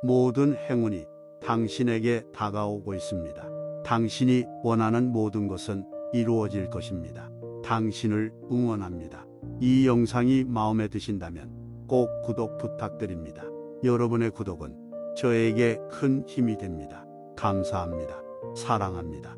모든 행운이 당신에게 다가오고 있습니다. 당신이 원하는 모든 것은 이루어질 것입니다. 당신을 응원합니다. 이 영상이 마음에 드신다면 꼭 구독 부탁드립니다. 여러분의 구독은 저에게 큰 힘이 됩니다. 감사합니다. 사랑합니다.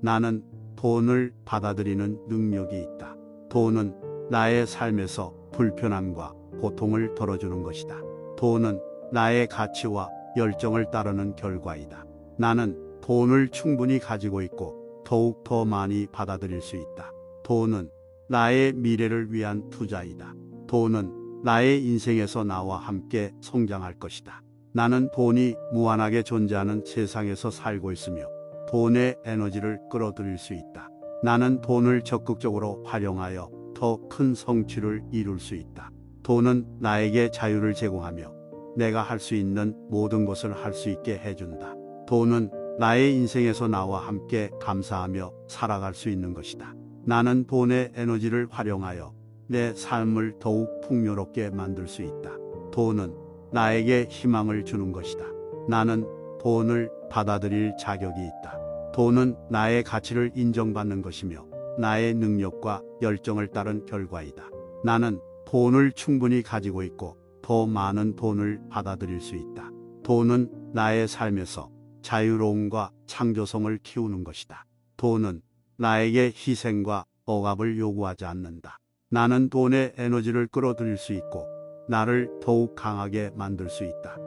나는 돈을 받아들이는 능력이 있다. 돈은 나의 삶에서 불편함과 고통을 덜어주는 것이다. 돈은 나의 가치와 열정을 따르는 결과이다. 나는 돈을 충분히 가지고 있고 더욱 더 많이 받아들일 수 있다. 돈은 나의 미래를 위한 투자이다. 돈은 나의 인생에서 나와 함께 성장할 것이다. 나는 돈이 무한하게 존재하는 세상에서 살고 있으며 돈의 에너지를 끌어들일 수 있다. 나는 돈을 적극적으로 활용하여 더 큰 성취를 이룰 수 있다. 돈은 나에게 자유를 제공하며 내가 할 수 있는 모든 것을 할 수 있게 해준다. 돈은 나의 인생에서 나와 함께 감사하며 살아갈 수 있는 것이다. 나는 돈의 에너지를 활용하여 내 삶을 더욱 풍요롭게 만들 수 있다. 돈은 나에게 희망을 주는 것이다. 나는 돈을 받아들일 자격이 있다. 돈은 나의 가치를 인정받는 것이며 나의 능력과 열정을 따른 결과이다. 나는 돈을 충분히 가지고 있고 더 많은 돈을 받아들일 수 있다. 돈은 나의 삶에서 자유로움과 창조성을 키우는 것이다. 돈은 나에게 희생과 억압을 요구하지 않는다. 나는 돈의 에너지를 끌어들일 수 있고 나를 더욱 강하게 만들 수 있다.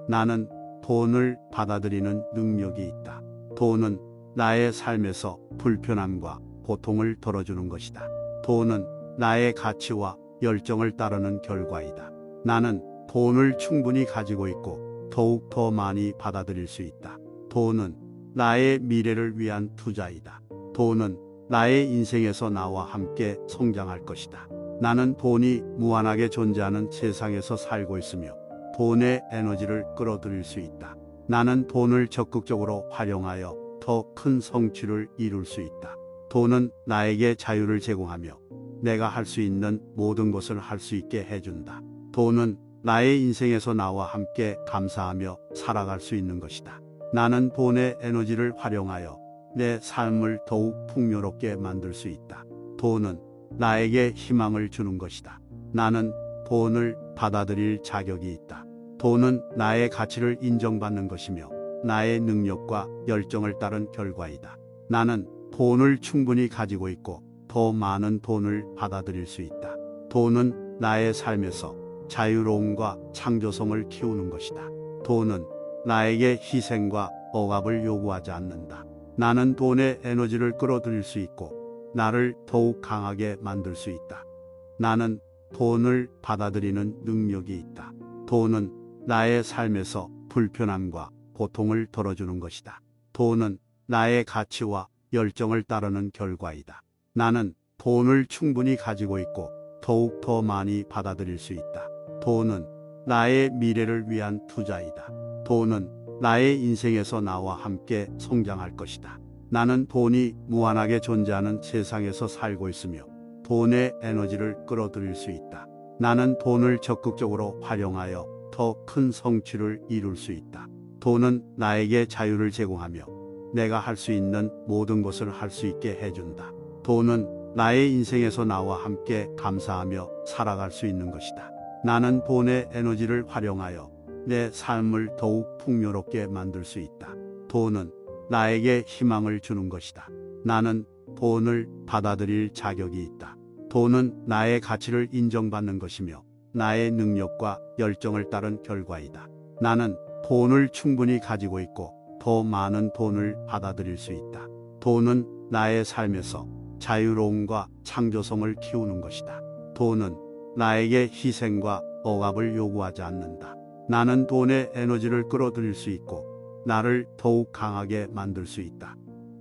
나는 돈을 받아들이는 능력이 있다. 돈은 나의 삶에서 불편함과 고통을 덜어주는 것이다. 돈은 나의 가치와 열정을 따르는 결과이다. 나는 돈을 충분히 가지고 있고 더욱 더 많이 받아들일 수 있다. 돈은 나의 미래를 위한 투자이다. 돈은 나의 인생에서 나와 함께 성장할 것이다. 나는 돈이 무한하게 존재하는 세상에서 살고 있으며 돈의 에너지를 끌어들일 수 있다. 나는 돈을 적극적으로 활용하여 더 큰 성취를 이룰 수 있다. 돈은 나에게 자유를 제공하며 내가 할 수 있는 모든 것을 할 수 있게 해준다. 돈은 나의 인생에서 나와 함께 감사하며 살아갈 수 있는 것이다. 나는 돈의 에너지를 활용하여 내 삶을 더욱 풍요롭게 만들 수 있다. 돈은 나에게 희망을 주는 것이다. 나는 돈을 받아들일 자격이 있다. 돈은 나의 가치를 인정받는 것이며 나의 능력과 열정을 따른 결과이다. 나는 돈을 충분히 가지고 있고 더 많은 돈을 받아들일 수 있다. 돈은 나의 삶에서 자유로움과 창조성을 키우는 것이다. 돈은 나에게 희생과 억압을 요구하지 않는다. 나는 돈의 에너지를 끌어들일 수 있고 나를 더욱 강하게 만들 수 있다. 나는 돈을 받아들이는 능력이 있다. 돈은 나의 삶에서 불편함과 고통을 덜어주는 것이다. 돈은 나의 가치와 열정을 따르는 결과이다. 나는 돈을 충분히 가지고 있고 더욱 더 많이 받아들일 수 있다. 돈은 나의 미래를 위한 투자이다. 돈은 나의 인생에서 나와 함께 성장할 것이다. 나는 돈이 무한하게 존재하는 세상에서 살고 있으며 돈의 에너지를 끌어들일 수 있다. 나는 돈을 적극적으로 활용하여 더 큰 성취를 이룰 수 있다. 돈은 나에게 자유를 제공하며 내가 할 수 있는 모든 것을 할 수 있게 해준다. 돈은 나의 인생에서 나와 함께 감사하며 살아갈 수 있는 것이다. 나는 돈의 에너지를 활용하여 내 삶을 더욱 풍요롭게 만들 수 있다. 돈은 나에게 희망을 주는 것이다. 나는 돈을 받아들일 자격이 있다. 돈은 나의 가치를 인정받는 것이며 나의 능력과 열정을 따른 결과이다. 나는 돈을 충분히 가지고 있고 더 많은 돈을 받아들일 수 있다. 돈은 나의 삶에서 자유로움과 창조성을 키우는 것이다. 돈은 나에게 희생과 억압을 요구하지 않는다. 나는 돈의 에너지를 끌어들일 수 있고 나를 더욱 강하게 만들 수 있다.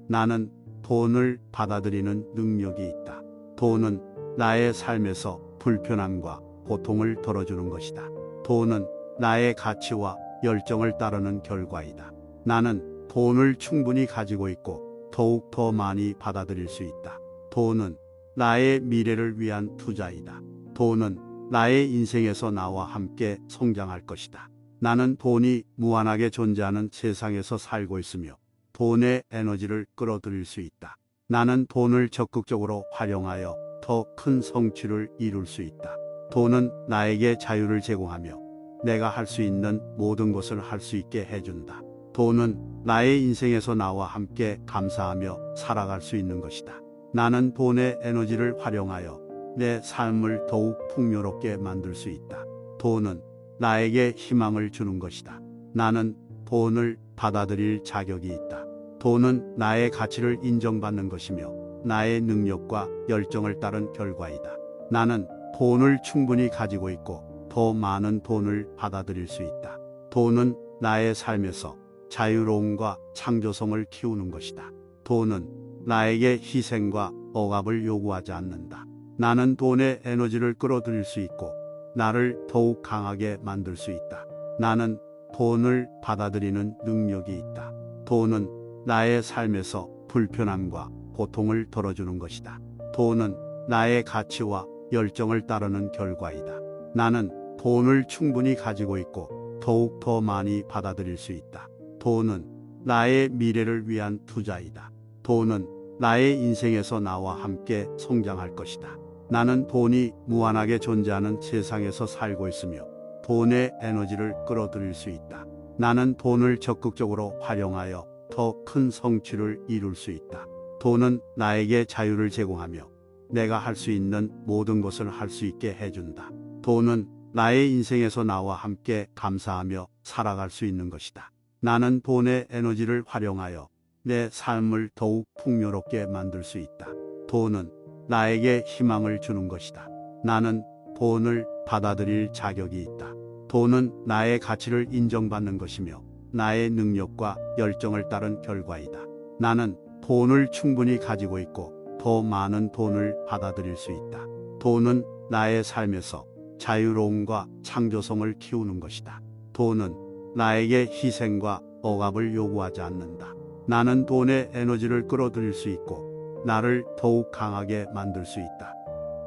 나는 돈을 받아들이는 능력이 있다. 돈은 나의 삶에서 불편함과 고통을 덜어주는 것이다. 돈은 나의 가치와 열정을 따르는 결과이다. 나는 돈을 충분히 가지고 있고 더욱 더 많이 받아들일 수 있다. 돈은 나의 미래를 위한 투자이다. 돈은 나의 인생에서 나와 함께 성장할 것이다. 나는 돈이 무한하게 존재하는 세상에서 살고 있으며 돈의 에너지를 끌어들일 수 있다. 나는 돈을 적극적으로 활용하여 더 큰 성취를 이룰 수 있다. 돈은 나에게 자유를 제공하며 내가 할 수 있는 모든 것을 할 수 있게 해준다. 돈은 나의 인생에서 나와 함께 감사하며 살아갈 수 있는 것이다. 나는 돈의 에너지를 활용하여 내 삶을 더욱 풍요롭게 만들 수 있다. 돈은 나에게 희망을 주는 것이다. 나는 돈을 받아들일 자격이 있다. 돈은 나의 가치를 인정받는 것이며 나의 능력과 열정을 따른 결과이다. 나는 돈을 충분히 가지고 있고 더 많은 돈을 받아들일 수 있다. 돈은 나의 삶에서 자유로움과 창조성을 키우는 것이다. 돈은 나에게 희생과 억압을 요구하지 않는다. 나는 돈의 에너지를 끌어들일 수 있고 나를 더욱 강하게 만들 수 있다. 나는 돈을 받아들이는 능력이 있다. 돈은 나의 삶에서 불편함과 고통을 덜어주는 것이다. 돈은 나의 가치와 열정을 따르는 결과이다. 나는 돈을 충분히 가지고 있고 더욱 더 많이 받아들일 수 있다. 돈은 나의 미래를 위한 투자이다. 돈은 나의 인생에서 나와 함께 성장할 것이다. 나는 돈이 무한하게 존재하는 세상에서 살고 있으며 돈의 에너지를 끌어들일 수 있다. 나는 돈을 적극적으로 활용하여 더 큰 성취를 이룰 수 있다. 돈은 나에게 자유를 제공하며 내가 할 수 있는 모든 것을 할 수 있게 해준다. 돈은 나의 인생에서 나와 함께 감사하며 살아갈 수 있는 것이다. 나는 돈의 에너지를 활용하여 내 삶을 더욱 풍요롭게 만들 수 있다. 돈은 나에게 희망을 주는 것이다. 나는 돈을 받아들일 자격이 있다. 돈은 나의 가치를 인정받는 것이며 나의 능력과 열정을 따른 결과이다. 나는 돈을 충분히 가지고 있고 더 많은 돈을 받아들일 수 있다. 돈은 나의 삶에서 자유로움과 창조성을 키우는 것이다. 돈은 나에게 희생과 억압을 요구하지 않는다. 나는 돈의 에너지를 끌어들일 수 있고 나를 더욱 강하게 만들 수 있다.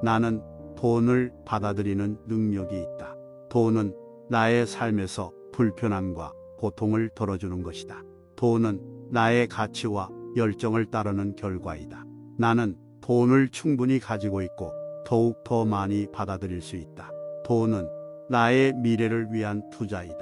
나는 돈을 받아들이는 능력이 있다. 돈은 나의 삶에서 불편함과 고통을 덜어주는 것이다. 돈은 나의 가치와 열정을 따르는 결과이다. 나는 돈을 충분히 가지고 있고 더욱 더 많이 받아들일 수 있다. 돈은 나의 미래를 위한 투자이다.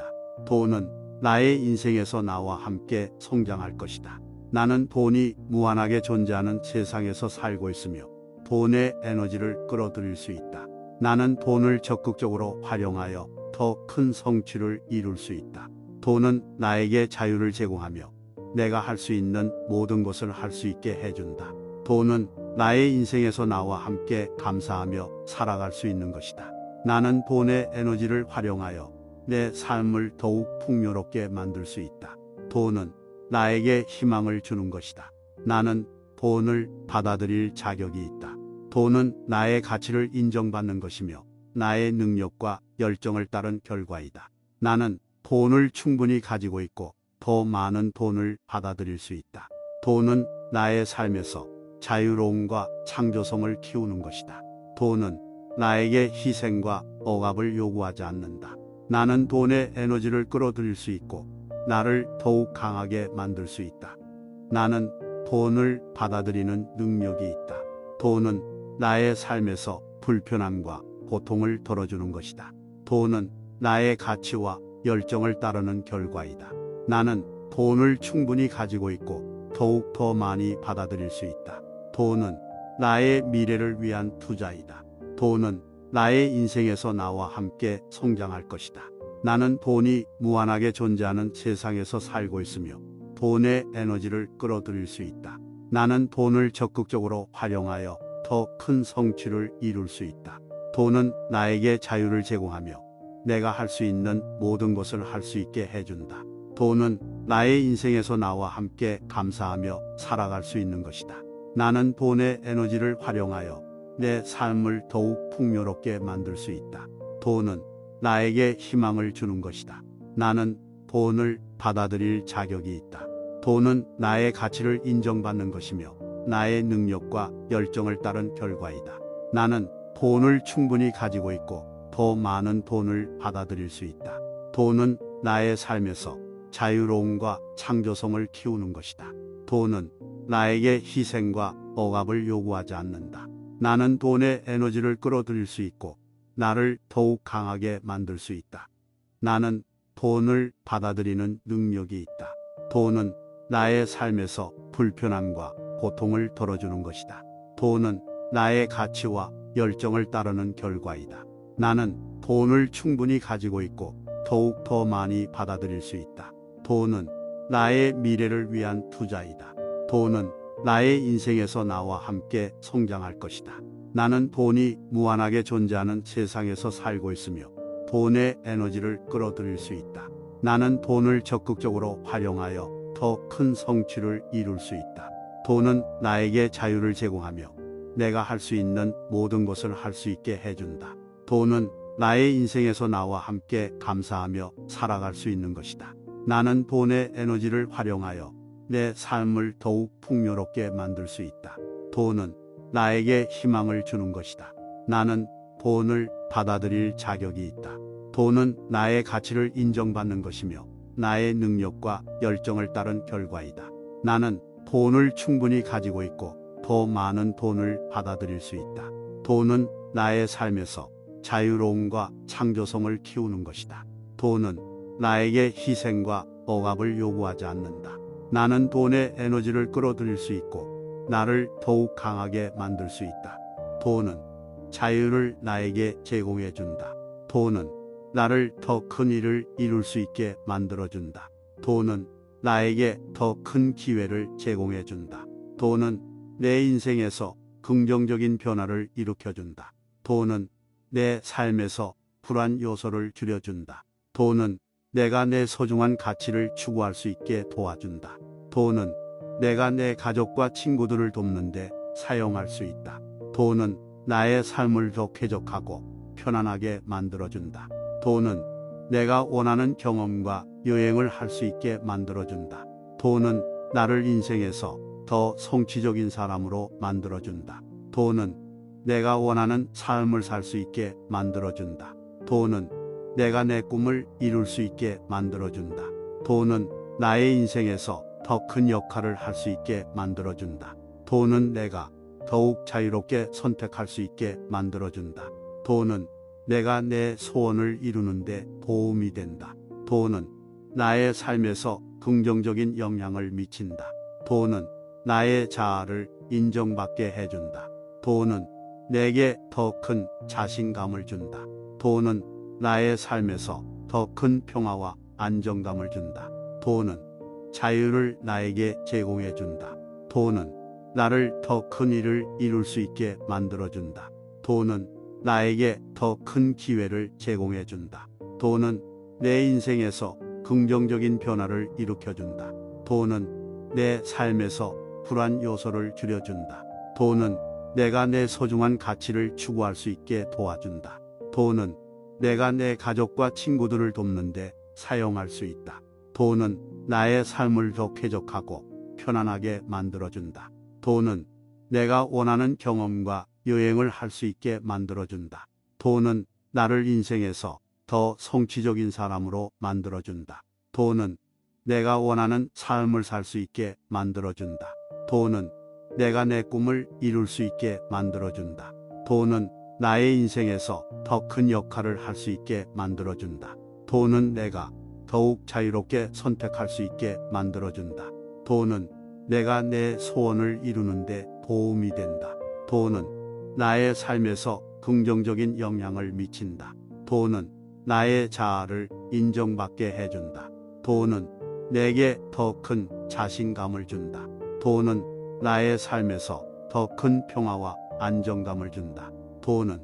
돈은 나의 인생에서 나와 함께 성장할 것이다. 나는 돈이 무한하게 존재하는 세상에서 살고 있으며 돈의 에너지를 끌어들일 수 있다. 나는 돈을 적극적으로 활용하여 더 큰 성취를 이룰 수 있다. 돈은 나에게 자유를 제공하며 내가 할 수 있는 모든 것을 할 수 있게 해준다. 돈은 나의 인생에서 나와 함께 감사하며 살아갈 수 있는 것이다. 나는 돈의 에너지를 활용하여 내 삶을 더욱 풍요롭게 만들 수 있다. 돈은 나에게 희망을 주는 것이다. 나는 돈을 받아들일 자격이 있다. 돈은 나의 가치를 인정받는 것이며 나의 능력과 열정을 따른 결과이다. 나는 돈을 충분히 가지고 있고 더 많은 돈을 받아들일 수 있다. 돈은 나의 삶에서 자유로움과 창조성을 키우는 것이다. 돈은 나에게 희생과 억압을 요구하지 않는다. 나는 돈의 에너지를 끌어들일 수 있고 나를 더욱 강하게 만들 수 있다. 나는 돈을 받아들이는 능력이 있다. 돈은 나의 삶에서 불편함과 고통을 덜어주는 것이다. 돈은 나의 가치와 열정을 따르는 결과이다. 나는 돈을 충분히 가지고 있고 더욱 더 많이 받아들일 수 있다. 돈은 나의 미래를 위한 투자이다. 돈은 나의 인생에서 나와 함께 성장할 것이다. 나는 돈이 무한하게 존재하는 세상에서 살고 있으며 돈의 에너지를 끌어들일 수 있다. 나는 돈을 적극적으로 활용하여 더 큰 성취를 이룰 수 있다. 돈은 나에게 자유를 제공하며 내가 할 수 있는 모든 것을 할 수 있게 해준다. 돈은 나의 인생에서 나와 함께 감사하며 살아갈 수 있는 것이다. 나는 돈의 에너지를 활용하여 내 삶을 더욱 풍요롭게 만들 수 있다. 돈은 나에게 희망을 주는 것이다. 나는 돈을 받아들일 자격이 있다. 돈은 나의 가치를 인정받는 것이며 나의 능력과 열정을 따른 결과이다. 나는 돈을 충분히 가지고 있고 더 많은 돈을 받아들일 수 있다. 돈은 나의 삶에서 자유로움과 창조성을 키우는 것이다. 돈은 나에게 희생과 억압을 요구하지 않는다. 나는 돈의 에너지를 끌어들일 수 있고 나를 더욱 강하게 만들 수 있다. 나는 돈을 받아들이는 능력이 있다. 돈은 나의 삶에서 불편함과 고통을 덜어주는 것이다. 돈은 나의 가치와 열정을 따르는 결과이다. 나는 돈을 충분히 가지고 있고 더욱 더 많이 받아들일 수 있다. 돈은 나의 미래를 위한 투자이다. 돈은 나의 인생에서 나와 함께 성장할 것이다. 나는 돈이 무한하게 존재하는 세상에서 살고 있으며 돈의 에너지를 끌어들일 수 있다. 나는 돈을 적극적으로 활용하여 더 큰 성취를 이룰 수 있다. 돈은 나에게 자유를 제공하며 내가 할 수 있는 모든 것을 할 수 있게 해준다. 돈은 나의 인생에서 나와 함께 감사하며 살아갈 수 있는 것이다. 나는 돈의 에너지를 활용하여 내 삶을 더욱 풍요롭게 만들 수 있다. 돈은 나에게 희망을 주는 것이다. 나는 돈을 받아들일 자격이 있다. 돈은 나의 가치를 인정받는 것이며 나의 능력과 열정을 따른 결과이다. 나는 돈을 충분히 가지고 있고 더 많은 돈을 받아들일 수 있다. 돈은 나의 삶에서 자유로움과 창조성을 키우는 것이다. 돈은 나에게 희생과 억압을 요구하지 않는다. 나는 돈의 에너지를 끌어들일 수 있고 나를 더욱 강하게 만들 수 있다. 돈은 자유를 나에게 제공해 준다. 돈은 나를 더 큰 일을 이룰 수 있게 만들어 준다. 돈은 나에게 더 큰 기회를 제공해 준다. 돈은 내 인생에서 긍정적인 변화를 일으켜 준다. 돈은 내 삶에서 불안 요소를 줄여준다. 돈은 내가 내 소중한 가치를 추구할 수 있게 도와준다. 돈은 내가 내 가족과 친구들을 돕는데 사용할 수 있다. 돈은 나의 삶을 더 쾌적하고 편안하게 만들어준다. 돈은 내가 원하는 경험과 여행을 할 수 있게 만들어준다. 돈은 나를 인생에서 더 성취적인 사람으로 만들어준다. 돈은 내가 원하는 삶을 살 수 있게 만들어준다. 돈은 내가 내 꿈을 이룰 수 있게 만들어준다. 돈은 나의 인생에서 더 큰 역할을 할 수 있게 만들어준다. 돈은 내가 더욱 자유롭게 선택할 수 있게 만들어준다. 돈은 내가 내 소원을 이루는데 도움이 된다. 돈은 나의 삶에서 긍정적인 영향을 미친다. 돈은 나의 자아를 인정받게 해준다. 돈은 내게 더 큰 자신감을 준다. 돈은 나의 삶에서 더 큰 평화와 안정감을 준다. 돈은 자유를 나에게 제공해 준다. 돈은 나를 더 큰 일을 이룰 수 있게 만들어 준다. 돈은 나에게 더 큰 기회를 제공해 준다. 돈은 내 인생에서 긍정적인 변화를 일으켜 준다. 돈은 내 삶에서 불안 요소를 줄여준다. 돈은 내가 내 소중한 가치를 추구할 수 있게 도와준다. 돈은 내가 내 가족과 친구들을 돕는데 사용할 수 있다. 돈은 나의 삶을 더 쾌적하고 편안하게 만들어준다. 돈은 내가 원하는 경험과 여행을 할 수 있게 만들어준다. 돈은 나를 인생에서 더 성취적인 사람으로 만들어준다. 돈은 내가 원하는 삶을 살 수 있게 만들어준다. 돈은 내가 내 꿈을 이룰 수 있게 만들어준다. 돈은 나의 인생에서 더 큰 역할을 할 수 있게 만들어준다. 돈은 내가 더욱 자유롭게 선택할 수 있게 만들어준다. 돈은 내가 내 소원을 이루는데 도움이 된다. 돈은 나의 삶에서 긍정적인 영향을 미친다. 돈은 나의 자아를 인정받게 해준다. 돈은 내게 더 큰 자신감을 준다. 돈은 나의 삶에서 더 큰 평화와 안정감을 준다. 돈은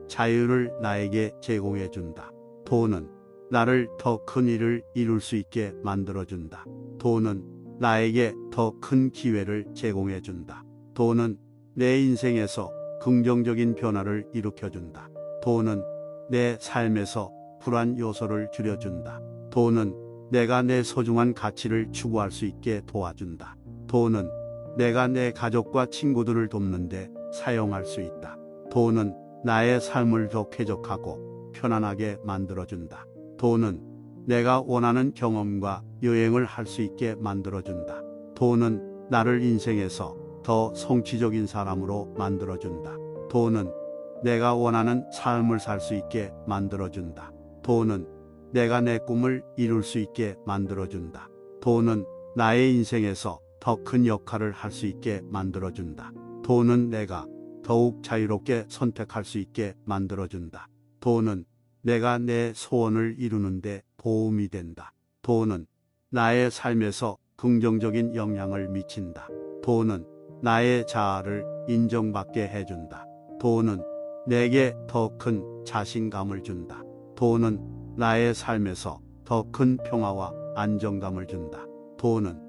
자유를 나에게 제공해 준다. 돈은 나를 더 큰 일을 이룰 수 있게 만들어 준다. 돈은 나에게 더 큰 기회를 제공해 준다. 돈은 내 인생에서 긍정적인 변화를 일으켜 준다. 돈은 내 삶에서 불안 요소를 줄여준다. 돈은 내가 내 소중한 가치를 추구할 수 있게 도와준다. 돈은 내가 내 가족과 친구들을 돕는데 사용할 수 있다. 돈은 나의 삶을 더 쾌적하고 편안하게 만들어준다. 돈은 내가 원하는 경험과 여행을 할 수 있게 만들어준다. 돈은 나를 인생에서 더 성취적인 사람으로 만들어준다. 돈은 내가 원하는 삶을 살 수 있게 만들어준다. 돈은 내가 내 꿈을 이룰 수 있게 만들어준다. 돈은 나의 인생에서 더 큰 역할을 할 수 있게 만들어준다. 돈은 내가 더욱 자유롭게 선택할 수 있게 만들어준다. 돈은 내가 내 소원을 이루는데 도움이 된다. 돈은 나의 삶에서 긍정적인 영향을 미친다. 돈은 나의 자아를 인정받게 해준다. 돈은 내게 더 큰 자신감을 준다. 돈은 나의 삶에서 더 큰 평화와 안정감을 준다. 돈은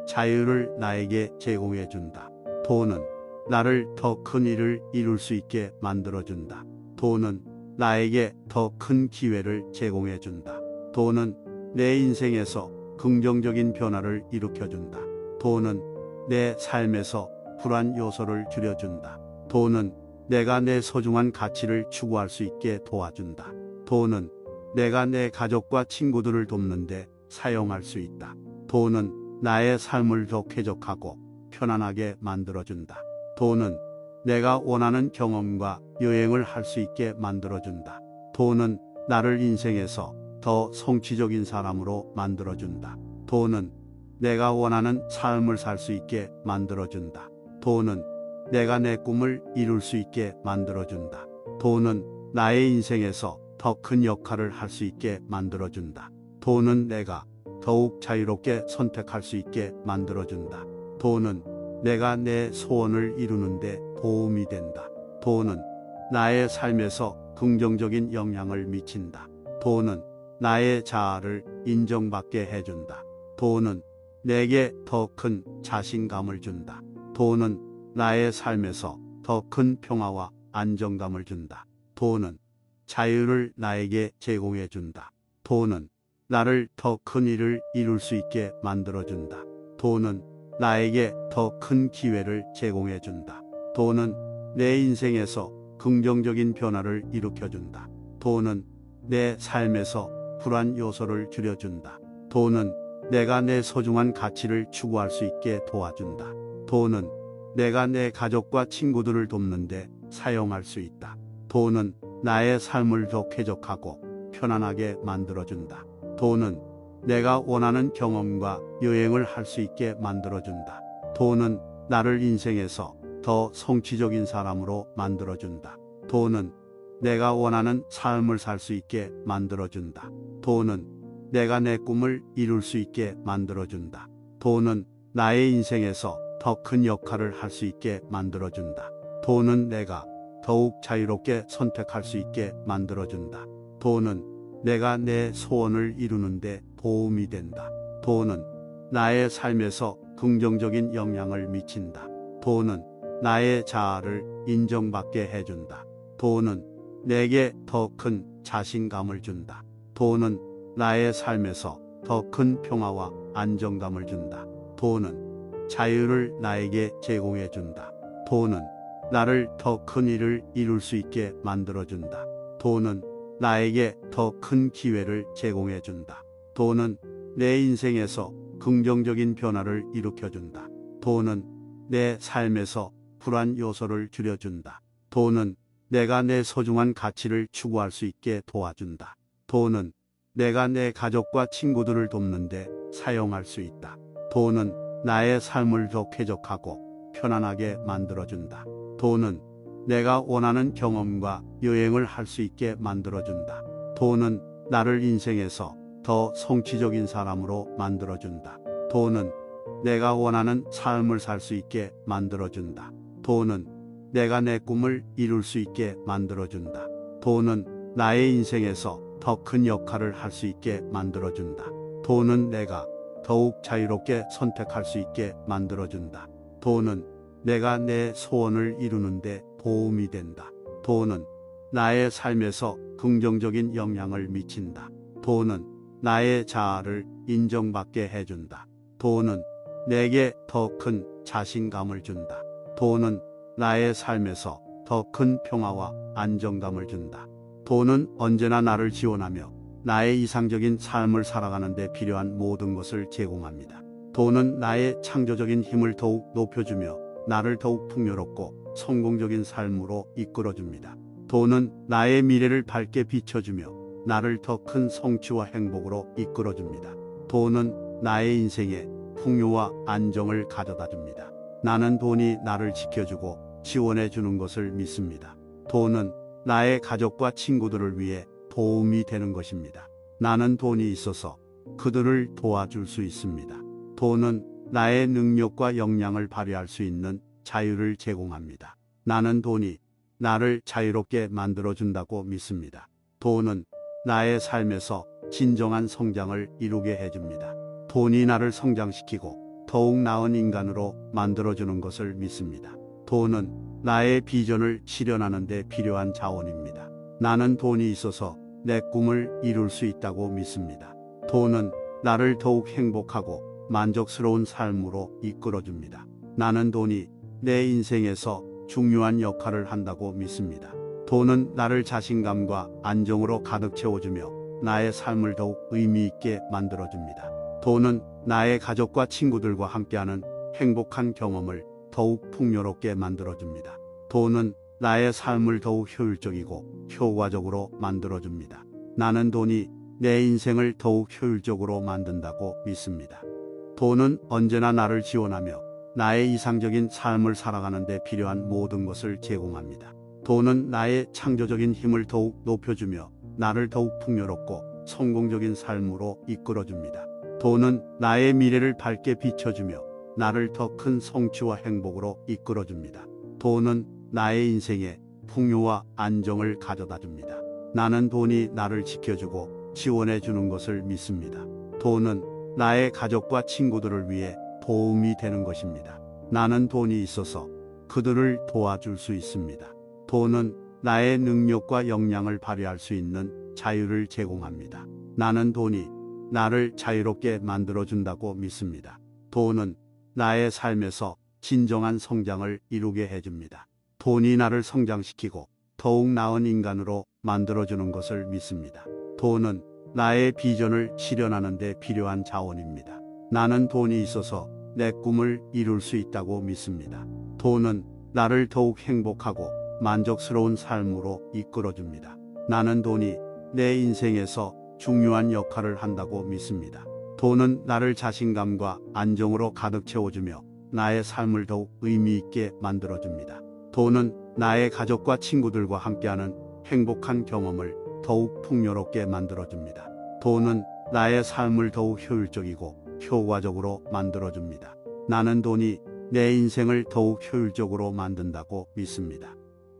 자유를 나에게 제공해 준다. 돈은 나를 더 큰 일을 이룰 수 있게 만들어 준다. 돈은 나에게 더 큰 기회를 제공해 준다. 돈은 내 인생에서 긍정적인 변화를 일으켜 준다. 돈은 내 삶에서 불안 요소를 줄여준다. 돈은 내가 내 소중한 가치를 추구할 수 있게 도와준다. 돈은 내가 내 가족과 친구들을 돕는데 사용할 수 있다. 돈은 나의 삶을 더 쾌적하고 편안하게 만들어준다. 돈은 내가 원하는 경험과 여행을 할 수 있게 만들어준다. 돈은 나를 인생에서 더 성취적인 사람으로 만들어준다. 돈은 내가 원하는 삶을 살 수 있게 만들어준다. 돈은 내가 내 꿈을 이룰 수 있게 만들어준다. 돈은 나의 인생에서 더 큰 역할을 할 수 있게 만들어준다. 돈은 내가 더욱 자유롭게 선택할 수 있게 만들어준다. 돈은 내가 내 소원을 이루는데 도움이 된다. 돈은 나의 삶에서 긍정적인 영향을 미친다. 돈은 나의 자아를 인정받게 해준다. 돈은 내게 더 큰 자신감을 준다. 돈은 나의 삶에서 더 큰 평화와 안정감을 준다. 돈은 자유를 나에게 제공해 준다. 돈은 나를 더 큰 일을 이룰 수 있게 만들어준다. 돈은 나에게 더 큰 기회를 제공해 준다. 돈은 내 인생에서 긍정적인 변화를 일으켜준다. 돈은 내 삶에서 불안 요소를 줄여준다. 돈은 내가 내 소중한 가치를 추구할 수 있게 도와준다. 돈은 내가 내 가족과 친구들을 돕는데 사용할 수 있다. 돈은 나의 삶을 더 쾌적하고 편안하게 만들어준다. 돈은 내가 원하는 경험과 여행을 할 수 있게 만들어준다. 돈은 나를 인생에서 더 성취적인 사람으로 만들어준다. 돈은 내가 원하는 삶을 살 수 있게 만들어준다. 돈은 내가 내 꿈을 이룰 수 있게 만들어준다. 돈은 나의 인생에서 더 큰 역할을 할 수 있게 만들어준다. 돈은 내가 더욱 자유롭게 선택할 수 있게 만들어준다. 돈은 내가 내 소원을 이루는데 도움이 된다. 돈은 나의 삶에서 긍정적인 영향을 미친다. 돈은 나의 자아를 인정받게 해준다. 돈은 내게 더 큰 자신감을 준다. 돈은 나의 삶에서 더 큰 평화와 안정감을 준다. 돈은 자유를 나에게 제공해 준다. 돈은 나를 더 큰 일을 이룰 수 있게 만들어준다. 돈은 나에게 더 큰 기회를 제공해 준다. 돈은 내 인생에서 긍정적인 변화를 일으켜준다. 돈은 내 삶에서 불안 요소를 줄여준다. 돈은 내가 내 소중한 가치를 추구할 수 있게 도와준다. 돈은 내가 내 가족과 친구들을 돕는데 사용할 수 있다. 돈은 나의 삶을 더 쾌적하고 편안하게 만들어준다. 돈은 내가 원하는 경험과 여행을 할 수 있게 만들어준다. 돈은 나를 인생에서 더 성취적인 사람으로 만들어준다. 돈은 내가 원하는 삶을 살 수 있게 만들어준다. 돈은 내가 내 꿈을 이룰 수 있게 만들어준다. 돈은 나의 인생에서 더 큰 역할을 할 수 있게 만들어준다. 돈은 내가 더욱 자유롭게 선택할 수 있게 만들어준다. 돈은 내가 내 소원을 이루는데 도움이 된다. 돈은 나의 삶에서 긍정적인 영향을 미친다. 돈은 나의 자아를 인정받게 해준다. 돈은 내게 더 큰 자신감을 준다. 돈은 나의 삶에서 더 큰 평화와 안정감을 준다. 돈은 언제나 나를 지원하며 나의 이상적인 삶을 살아가는 데 필요한 모든 것을 제공합니다. 돈은 나의 창조적인 힘을 더욱 높여주며 나를 더욱 풍요롭고 성공적인 삶으로 이끌어줍니다. 돈은 나의 미래를 밝게 비춰주며 나를 더 큰 성취와 행복으로 이끌어줍니다. 돈은 나의 인생에 풍요와 안정을 가져다 줍니다. 나는 돈이 나를 지켜주고 지원해 주는 것을 믿습니다. 돈은 나의 가족과 친구들을 위해 도움이 되는 것입니다. 나는 돈이 있어서 그들을 도와줄 수 있습니다. 돈은 나의 능력과 역량을 발휘할 수 있는 자유를 제공합니다. 나는 돈이 나를 자유롭게 만들어준다고 믿습니다. 돈은 나의 삶에서 진정한 성장을 이루게 해줍니다. 돈이 나를 성장시키고 더욱 나은 인간으로 만들어주는 것을 믿습니다. 돈은 나의 비전을 실현하는 데 필요한 자원입니다. 나는 돈이 있어서 내 꿈을 이룰 수 있다고 믿습니다. 돈은 나를 더욱 행복하고 만족스러운 삶으로 이끌어줍니다. 나는 돈이 내 인생에서 중요한 역할을 한다고 믿습니다. 돈은 나를 자신감과 안정으로 가득 채워주며 나의 삶을 더욱 의미 있게 만들어줍니다. 돈은 나의 가족과 친구들과 함께하는 행복한 경험을 더욱 풍요롭게 만들어줍니다. 돈은 나의 삶을 더욱 효율적이고 효과적으로 만들어줍니다. 나는 돈이 내 인생을 더욱 효율적으로 만든다고 믿습니다. 돈은 언제나 나를 지원하며 나의 이상적인 삶을 살아가는 데 필요한 모든 것을 제공합니다. 돈은 나의 창조적인 힘을 더욱 높여주며 나를 더욱 풍요롭고 성공적인 삶으로 이끌어줍니다. 돈은 나의 미래를 밝게 비춰주며 나를 더 큰 성취와 행복으로 이끌어줍니다. 돈은 나의 인생에 풍요와 안정을 가져다 줍니다. 나는 돈이 나를 지켜주고 지원해 주는 것을 믿습니다. 돈은 나의 가족과 친구들을 위해 도움이 되는 것입니다. 나는 돈이 있어서 그들을 도와줄 수 있습니다. 돈은 나의 능력과 역량을 발휘할 수 있는 자유를 제공합니다. 나는 돈이 나를 자유롭게 만들어준다고 믿습니다. 돈은 나의 삶에서 진정한 성장을 이루게 해줍니다. 돈이 나를 성장시키고 더욱 나은 인간으로 만들어주는 것을 믿습니다. 돈은 나의 비전을 실현하는 데 필요한 자원입니다. 나는 돈이 있어서 내 꿈을 이룰 수 있다고 믿습니다. 돈은 나를 더욱 행복하고 만족스러운 삶으로 이끌어줍니다. 나는 돈이 내 인생에서 중요한 역할을 한다고 믿습니다. 돈은 나를 자신감과 안정으로 가득 채워주며 나의 삶을 더욱 의미 있게 만들어줍니다. 돈은 나의 가족과 친구들과 함께하는 행복한 경험을 더욱 풍요롭게 만들어줍니다. 돈은 나의 삶을 더욱 효율적이고 효과적으로 만들어줍니다. 나는 돈이 내 인생을 더욱 효율적으로 만든다고 믿습니다.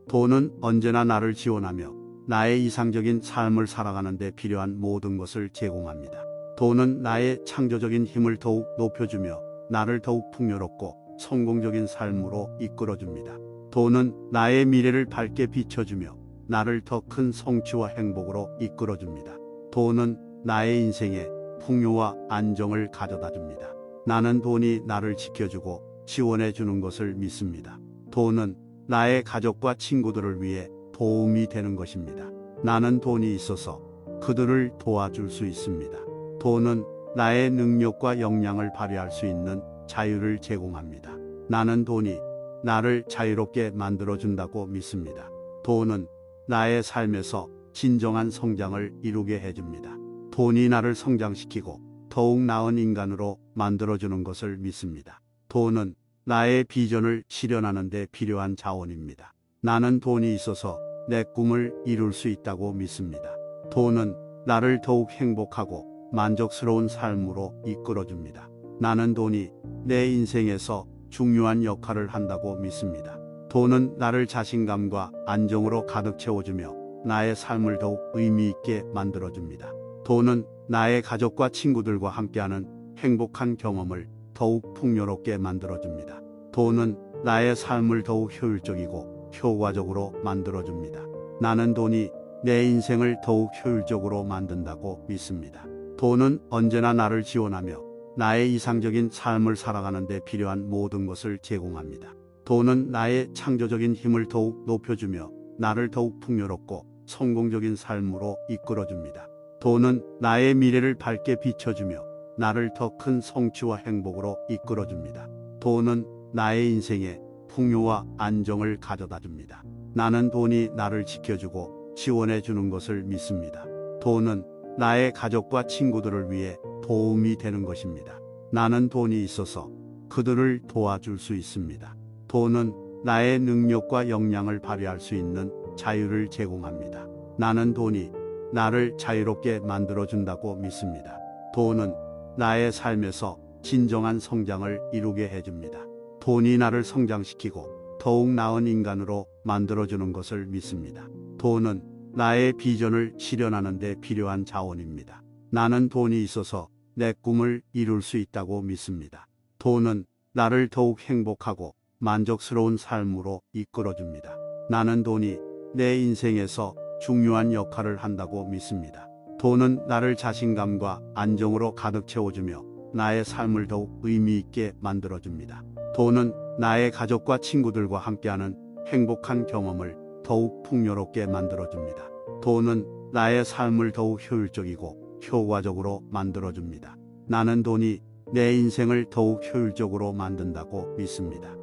돈은 언제나 나를 지원하며 나의 이상적인 삶을 살아가는 데 필요한 모든 것을 제공합니다. 돈은 나의 창조적인 힘을 더욱 높여주며 나를 더욱 풍요롭고 성공적인 삶으로 이끌어줍니다. 돈은 나의 미래를 밝게 비춰주며 나를 더 큰 성취와 행복으로 이끌어줍니다. 돈은 나의 인생에 풍요와 안정을 가져다 줍니다. 나는 돈이 나를 지켜주고 지원해 주는 것을 믿습니다. 돈은 나의 가족과 친구들을 위해 도움이 되는 것입니다. 나는 돈이 있어서 그들을 도와줄 수 있습니다. 돈은 나의 능력과 역량을 발휘할 수 있는 자유를 제공합니다. 나는 돈이 나를 자유롭게 만들어준다고 믿습니다. 돈은 나의 삶에서 진정한 성장을 이루게 해줍니다. 돈이 나를 성장시키고 더욱 나은 인간으로 만들어주는 것을 믿습니다. 돈은 나의 비전을 실현하는 데 필요한 자원입니다. 나는 돈이 있어서 내 꿈을 이룰 수 있다고 믿습니다. 돈은 나를 더욱 행복하고 만족스러운 삶으로 이끌어줍니다. 나는 돈이 내 인생에서 중요한 역할을 한다고 믿습니다. 돈은 나를 자신감과 안정으로 가득 채워주며 나의 삶을 더욱 의미 있게 만들어줍니다. 돈은 나의 가족과 친구들과 함께하는 행복한 경험을 더욱 풍요롭게 만들어줍니다. 돈은 나의 삶을 더욱 효율적이고 효과적으로 만들어줍니다. 나는 돈이 내 인생을 더욱 효율적으로 만든다고 믿습니다. 돈은 언제나 나를 지원하며 나의 이상적인 삶을 살아가는 데 필요한 모든 것을 제공합니다. 돈은 나의 창조적인 힘을 더욱 높여주며 나를 더욱 풍요롭고 성공적인 삶으로 이끌어줍니다. 돈은 나의 미래를 밝게 비춰주며 나를 더 큰 성취와 행복으로 이끌어줍니다. 돈은 나의 인생에 풍요와 안정을 가져다 줍니다. 나는 돈이 나를 지켜주고 지원해 주는 것을 믿습니다. 돈은 나의 가족과 친구들을 위해 도움이 되는 것입니다. 나는 돈이 있어서 그들을 도와줄 수 있습니다. 돈은 나의 능력과 역량을 발휘할 수 있는 자유를 제공합니다. 나는 돈이 나를 자유롭게 만들어준다고 믿습니다. 돈은 나의 삶에서 진정한 성장을 이루게 해줍니다. 돈이 나를 성장시키고 더욱 나은 인간으로 만들어주는 것을 믿습니다. 돈은 나의 비전을 실현하는 데 필요한 자원입니다. 나는 돈이 있어서 내 꿈을 이룰 수 있다고 믿습니다. 돈은 나를 더욱 행복하고 만족스러운 삶으로 이끌어줍니다. 나는 돈이 내 인생에서 중요한 역할을 한다고 믿습니다. 돈은 나를 자신감과 안정으로 가득 채워주며 나의 삶을 더욱 의미 있게 만들어줍니다. 돈은 나의 가족과 친구들과 함께하는 행복한 경험을 더욱 풍요롭게 만들어줍니다. 돈은 나의 삶을 더욱 효율적이고 효과적으로 만들어줍니다. 나는 돈이 내 인생을 더욱 효율적으로 만든다고 믿습니다.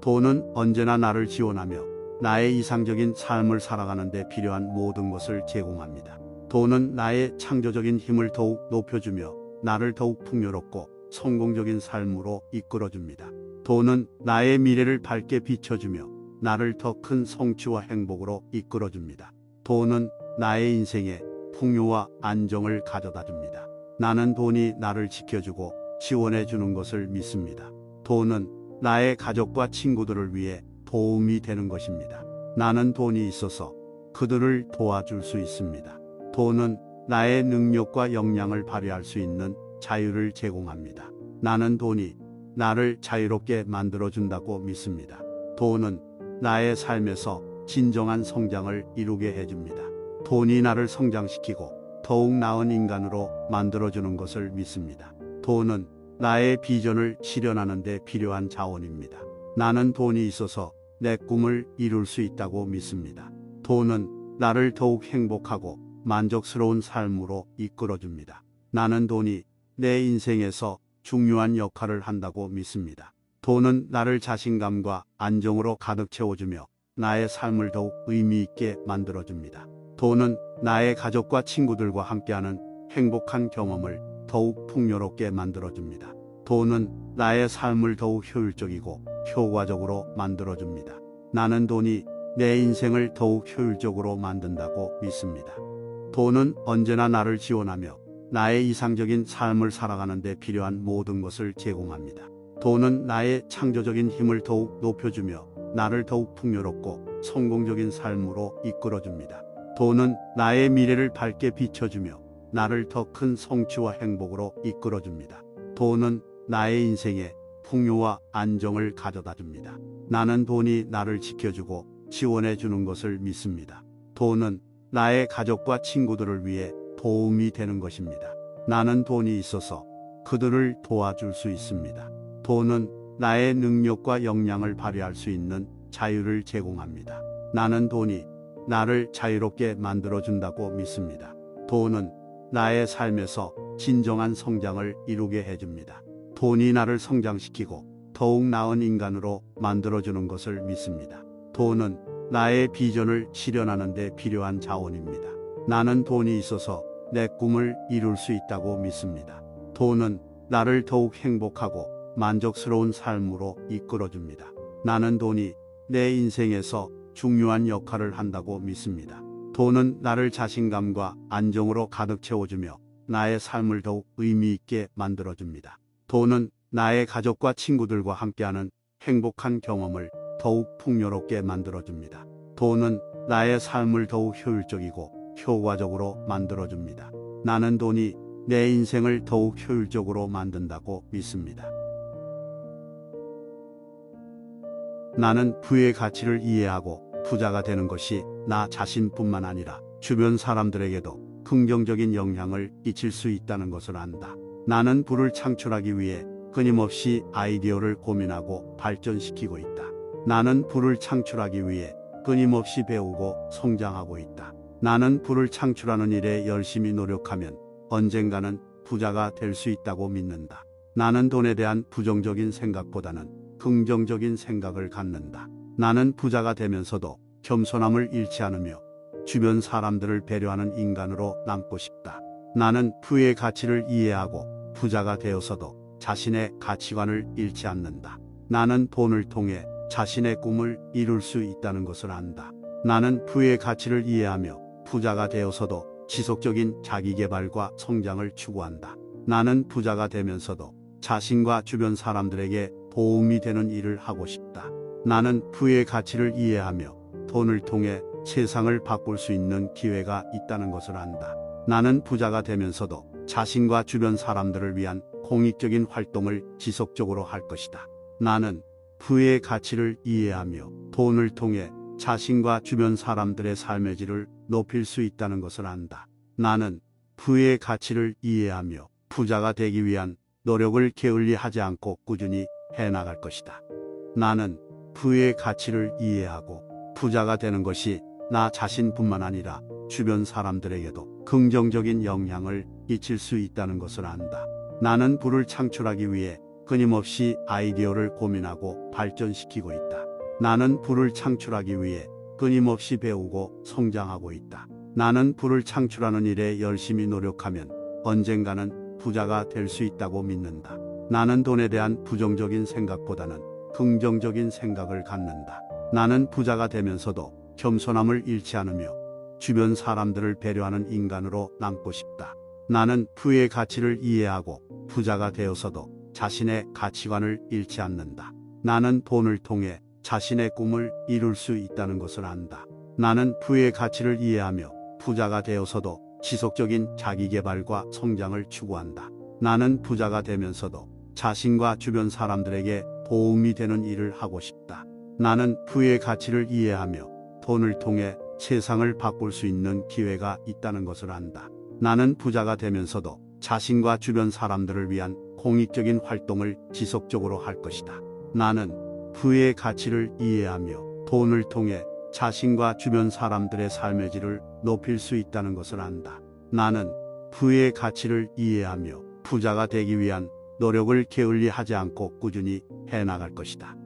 돈은 언제나 나를 지원하며 나의 이상적인 삶을 살아가는 데 필요한 모든 것을 제공합니다. 돈은 나의 창조적인 힘을 더욱 높여주며 나를 더욱 풍요롭고 성공적인 삶으로 이끌어줍니다. 돈은 나의 미래를 밝게 비춰주며 나를 더 큰 성취와 행복으로 이끌어줍니다. 돈은 나의 인생에 풍요와 안정을 가져다 줍니다. 나는 돈이 나를 지켜주고 지원해 주는 것을 믿습니다. 돈은 나의 가족과 친구들을 위해 도움이 되는 것입니다. 나는 돈이 있어서 그들을 도와줄 수 있습니다. 돈은 나의 능력과 역량을 발휘할 수 있는 자유를 제공합니다. 나는 돈이 나를 자유롭게 만들어준다고 믿습니다. 돈은 나의 삶에서 진정한 성장을 이루게 해줍니다. 돈이 나를 성장시키고 더욱 나은 인간으로 만들어주는 것을 믿습니다. 돈은 나의 비전을 실현하는 데 필요한 자원입니다. 나는 돈이 있어서 내 꿈을 이룰 수 있다고 믿습니다. 돈은 나를 더욱 행복하고 만족스러운 삶으로 이끌어줍니다. 나는 돈이 내 인생에서 중요한 역할을 한다고 믿습니다. 돈은 나를 자신감과 안정으로 가득 채워주며 나의 삶을 더욱 의미 있게 만들어줍니다. 돈은 나의 가족과 친구들과 함께하는 행복한 경험을 더욱 풍요롭게 만들어줍니다. 돈은 나의 삶을 더욱 효율적이고 효과적으로 만들어줍니다. 나는 돈이 내 인생을 더욱 효율적으로 만든다고 믿습니다. 돈은 언제나 나를 지원하며 나의 이상적인 삶을 살아가는 데 필요한 모든 것을 제공합니다. 돈은 나의 창조적인 힘을 더욱 높여주며 나를 더욱 풍요롭고 성공적인 삶으로 이끌어줍니다. 돈은 나의 미래를 밝게 비춰주며 나를 더 큰 성취와 행복으로 이끌어줍니다. 돈은 나의 인생에 풍요와 안정을 가져다 줍니다. 나는 돈이 나를 지켜주고 지원해 주는 것을 믿습니다. 돈은 나의 가족과 친구들을 위해 도움이 되는 것입니다. 나는 돈이 있어서 그들을 도와줄 수 있습니다. 돈은 나의 능력과 역량을 발휘할 수 있는 자유를 제공합니다. 나는 돈이 나를 자유롭게 만들어준다고 믿습니다. 돈은 나의 삶에서 진정한 성장을 이루게 해줍니다. 돈이 나를 성장시키고 더욱 나은 인간으로 만들어주는 것을 믿습니다. 돈은 나의 비전을 실현하는 데 필요한 자원입니다. 나는 돈이 있어서 내 꿈을 이룰 수 있다고 믿습니다. 돈은 나를 더욱 행복하고 만족스러운 삶으로 이끌어줍니다. 나는 돈이 내 인생에서 중요한 역할을 한다고 믿습니다. 돈은 나를 자신감과 안정으로 가득 채워주며 나의 삶을 더욱 의미 있게 만들어줍니다. 돈은 나의 가족과 친구들과 함께하는 행복한 경험을 더욱 풍요롭게 만들어줍니다. 돈은 나의 삶을 더욱 효율적이고 효과적으로 만들어줍니다. 나는 돈이 내 인생을 더욱 효율적으로 만든다고 믿습니다. 나는 부의 가치를 이해하고 부자가 되는 것이 나 자신뿐만 아니라 주변 사람들에게도 긍정적인 영향을 끼칠 수 있다는 것을 안다. 나는 부를 창출하기 위해 끊임없이 아이디어를 고민하고 발전시키고 있다. 나는 부를 창출하기 위해 끊임없이 배우고 성장하고 있다. 나는 부를 창출하는 일에 열심히 노력하면 언젠가는 부자가 될 수 있다고 믿는다. 나는 돈에 대한 부정적인 생각보다는 긍정적인 생각을 갖는다. 나는 부자가 되면서도 겸손함을 잃지 않으며 주변 사람들을 배려하는 인간으로 남고 싶다. 나는 부의 가치를 이해하고 부자가 되어서도 자신의 가치관을 잃지 않는다. 나는 돈을 통해 자신의 꿈을 이룰 수 있다는 것을 안다. 나는 부의 가치를 이해하며 부자가 되어서도 지속적인 자기개발과 성장을 추구한다. 나는 부자가 되면서도 자신과 주변 사람들에게 도움이 되는 일을 하고 싶다. 나는 부의 가치를 이해하며 돈을 통해 세상을 바꿀 수 있는 기회가 있다는 것을 안다. 나는 부자가 되면서도 자신과 주변 사람들을 위한 공익적인 활동을 지속적으로 할 것이다. 나는 부의 가치를 이해하며 돈을 통해 자신과 주변 사람들의 삶의 질을 높일 수 있다는 것을 안다. 나는 부의 가치를 이해하며 부자가 되기 위한 노력을 게을리하지 않고 꾸준히 해나갈 것이다. 나는 부의 가치를 이해하고 부자가 되는 것이 나 자신뿐만 아니라 주변 사람들에게도 긍정적인 영향을 끼칠 수 있다는 것을 안다. 나는 부를 창출하기 위해 끊임없이 아이디어를 고민하고 발전시키고 있다. 나는 부를 창출하기 위해 끊임없이 배우고 성장하고 있다. 나는 부를 창출하는 일에 열심히 노력하면 언젠가는 부자가 될 수 있다고 믿는다. 나는 돈에 대한 부정적인 생각보다는 긍정적인 생각을 갖는다. 나는 부자가 되면서도 겸손함을 잃지 않으며 주변 사람들을 배려하는 인간으로 남고 싶다. 나는 부의 가치를 이해하고 부자가 되어서도 자신의 가치관을 잃지 않는다. 나는 돈을 통해 자신의 꿈을 이룰 수 있다는 것을 안다. 나는 부의 가치를 이해하며 부자가 되어서도 지속적인 자기개발과 성장을 추구한다. 나는 부자가 되면서도 자신과 주변 사람들에게 도움이 되는 일을 하고 싶다. 나는 부의 가치를 이해하며 돈을 통해 세상을 바꿀 수 있는 기회가 있다는 것을 안다. 나는 부자가 되면서도 자신과 주변 사람들을 위한 공익적인 활동을 지속적으로 할 것이다. 나는 부의 가치를 이해하며 돈을 통해 자신과 주변 사람들의 삶의 질을 높일 수 있다는 것을 안다. 나는 부의 가치를 이해하며 부자가 되기 위한 노력을 게을리하지 않고 꾸준히 해나갈 것이다.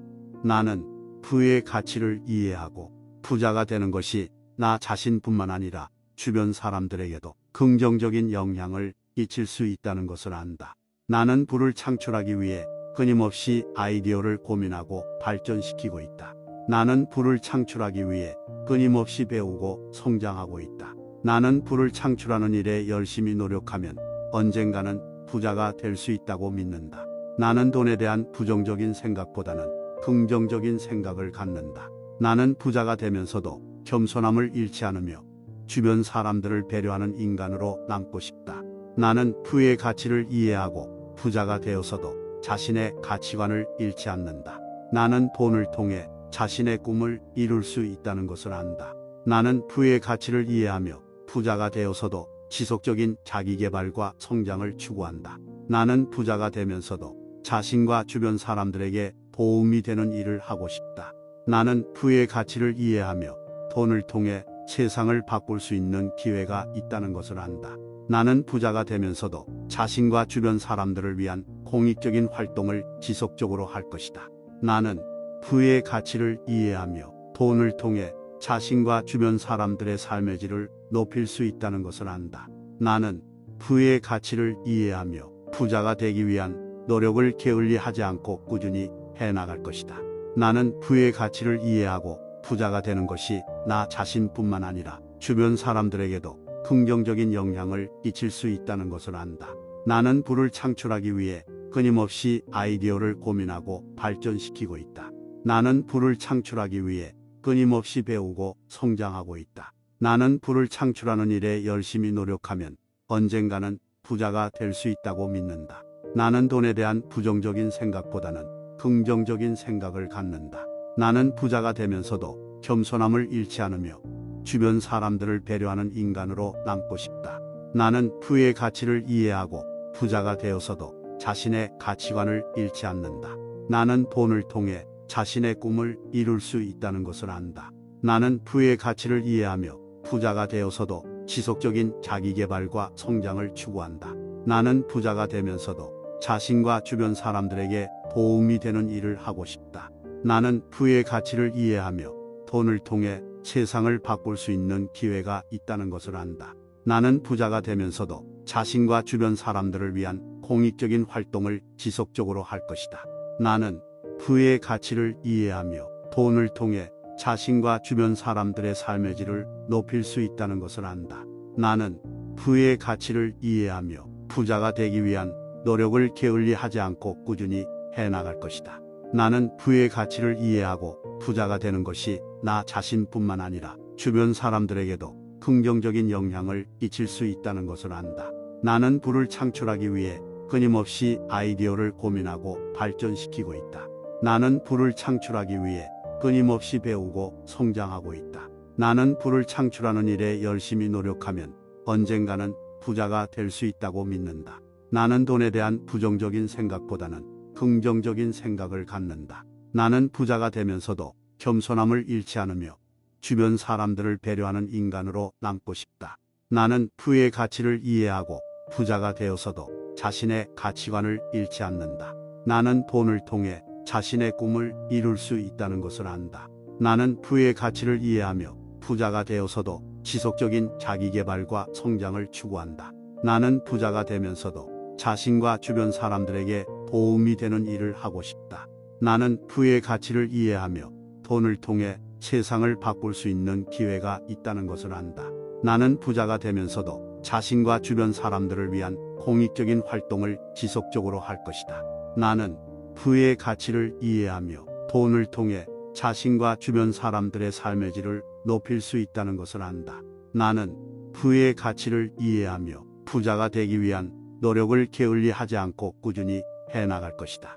나는 부의 가치를 이해하고 부자가 되는 것이 나 자신뿐만 아니라 주변 사람들에게도 긍정적인 영향을 끼칠 수 있다는 것을 안다. 나는 부를 창출하기 위해 끊임없이 아이디어를 고민하고 발전시키고 있다. 나는 부를 창출하기 위해 끊임없이 배우고 성장하고 있다. 나는 부를 창출하는 일에 열심히 노력하면 언젠가는 부자가 될 수 있다고 믿는다. 나는 돈에 대한 부정적인 생각보다는 긍정적인 생각을 갖는다. 나는 부자가 되면서도 겸손함을 잃지 않으며 주변 사람들을 배려하는 인간으로 남고 싶다. 나는 부의 가치를 이해하고 부자가 되어서도 자신의 가치관을 잃지 않는다. 나는 돈을 통해 자신의 꿈을 이룰 수 있다는 것을 안다. 나는 부의 가치를 이해하며 부자가 되어서도 지속적인 자기개발과 성장을 추구한다. 나는 부자가 되면서도 자신과 주변 사람들에게 도움이 되는 일을 하고 싶다. 나는 부의 가치를 이해하며 돈을 통해 세상을 바꿀 수 있는 기회가 있다는 것을 안다. 나는 부자가 되면서도 자신과 주변 사람들을 위한 공익적인 활동을 지속적으로 할 것이다. 나는 부의 가치를 이해하며 돈을 통해 자신과 주변 사람들의 삶의 질을 높일 수 있다는 것을 안다. 나는 부의 가치를 이해하며 부자가 되기 위한 노력을 게을리하지 않고 꾸준히 해나갈 것이다. 나는 부의 가치를 이해하고 부자가 되는 것이 나 자신뿐만 아니라 주변 사람들에게도 긍정적인 영향을 끼칠 수 있다는 것을 안다. 나는 부를 창출하기 위해 끊임없이 아이디어를 고민하고 발전시키고 있다. 나는 부를 창출하기 위해 끊임없이 배우고 성장하고 있다. 나는 부를 창출하는 일에 열심히 노력하면 언젠가는 부자가 될 수 있다고 믿는다. 나는 돈에 대한 부정적인 생각보다는 긍정적인 생각을 갖는다. 나는 부자가 되면서도 겸손함을 잃지 않으며 주변 사람들을 배려하는 인간으로 남고 싶다. 나는 부의 가치를 이해하고 부자가 되어서도 자신의 가치관을 잃지 않는다. 나는 돈을 통해 자신의 꿈을 이룰 수 있다는 것을 안다. 나는 부의 가치를 이해하며 부자가 되어서도 지속적인 자기개발과 성장을 추구한다. 나는 부자가 되면서도 자신과 주변 사람들에게 도움이 되는 일을 하고 싶다. 나는 부의 가치를 이해하며 돈을 통해 세상을 바꿀 수 있는 기회가 있다는 것을 안다. 나는 부자가 되면서도 자신과 주변 사람들을 위한 공익적인 활동을 지속적으로 할 것이다. 나는 부의 가치를 이해하며 돈을 통해 자신과 주변 사람들의 삶의 질을 높일 수 있다는 것을 안다. 나는 부의 가치를 이해하며 부자가 되기 위한 노력을 게을리하지 않고 꾸준히 해나갈 것이다. 나는 부의 가치를 이해하고 부자가 되는 것이 나 자신뿐만 아니라 주변 사람들에게도 긍정적인 영향을 끼칠 수 있다는 것을 안다. 나는 부를 창출하기 위해 끊임없이 아이디어를 고민하고 발전시키고 있다. 나는 부를 창출하기 위해 끊임없이 배우고 성장하고 있다. 나는 부를 창출하는 일에 열심히 노력하면 언젠가는 부자가 될 수 있다고 믿는다. 나는 돈에 대한 부정적인 생각보다는 긍정적인 생각을 갖는다. 나는 부자가 되면서도 겸손함을 잃지 않으며 주변 사람들을 배려하는 인간으로 남고 싶다. 나는 부의 가치를 이해하고 부자가 되어서도 자신의 가치관을 잃지 않는다. 나는 돈을 통해 자신의 꿈을 이룰 수 있다는 것을 안다. 나는 부의 가치를 이해하며 부자가 되어서도 지속적인 자기개발과 성장을 추구한다. 나는 부자가 되면서도 자신과 주변 사람들에게 도움이 되는 일을 하고 싶다. 나는 부의 가치를 이해하며 돈을 통해 세상을 바꿀 수 있는 기회가 있다는 것을 안다. 나는 부자가 되면서도 자신과 주변 사람들을 위한 공익적인 활동을 지속적으로 할 것이다. 나는 부의 가치를 이해하며 돈을 통해 자신과 주변 사람들의 삶의 질을 높일 수 있다는 것을 안다. 나는 부의 가치를 이해하며 부자가 되기 위한 노력을 게을리하지 않고 꾸준히 해나갈 것이다.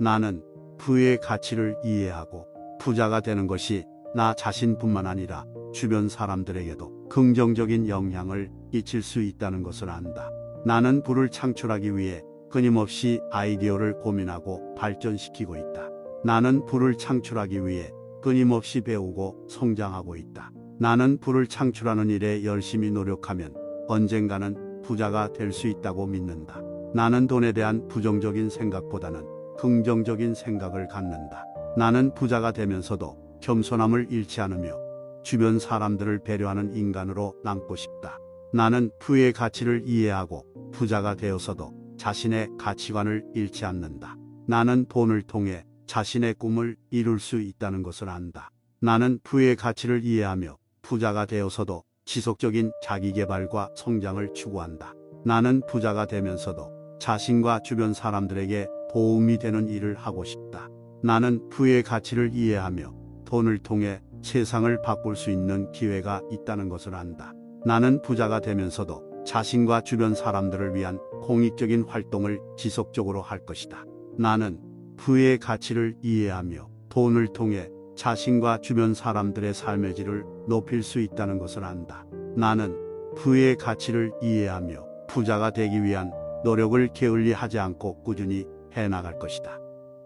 나는 부의 가치를 이해하고 부자가 되는 것이 나 자신뿐만 아니라 주변 사람들에게도 긍정적인 영향을 끼칠 수 있다는 것을 안다. 나는 부를 창출하기 위해 끊임없이 아이디어를 고민하고 발전시키고 있다. 나는 부를 창출하기 위해 끊임없이 배우고 성장하고 있다. 나는 부를 창출하는 일에 열심히 노력하면 언젠가는 부자가 될 수 있다고 믿는다. 나는 돈에 대한 부정적인 생각보다는 긍정적인 생각을 갖는다. 나는 부자가 되면서도 겸손함을 잃지 않으며 주변 사람들을 배려하는 인간으로 남고 싶다. 나는 부의 가치를 이해하고 부자가 되어서도 자신의 가치관을 잃지 않는다. 나는 돈을 통해 자신의 꿈을 이룰 수 있다는 것을 안다. 나는 부의 가치를 이해하며 부자가 되어서도 지속적인 자기개발과 성장을 추구한다. 나는 부자가 되면서도 자신과 주변 사람들에게 도움이 되는 일을 하고 싶다. 나는 부의 가치를 이해하며 돈을 통해 세상을 바꿀 수 있는 기회가 있다는 것을 안다. 나는 부자가 되면서도 자신과 주변 사람들을 위한 공익적인 활동을 지속적으로 할 것이다. 나는 부의 가치를 이해하며 돈을 통해 자신과 주변 사람들의 삶의 질을 높일 수 있다는 것을 안다. 나는 부의 가치를 이해하며 부자가 되기 위한 노력을 게을리하지 않고 꾸준히 해나갈 것이다.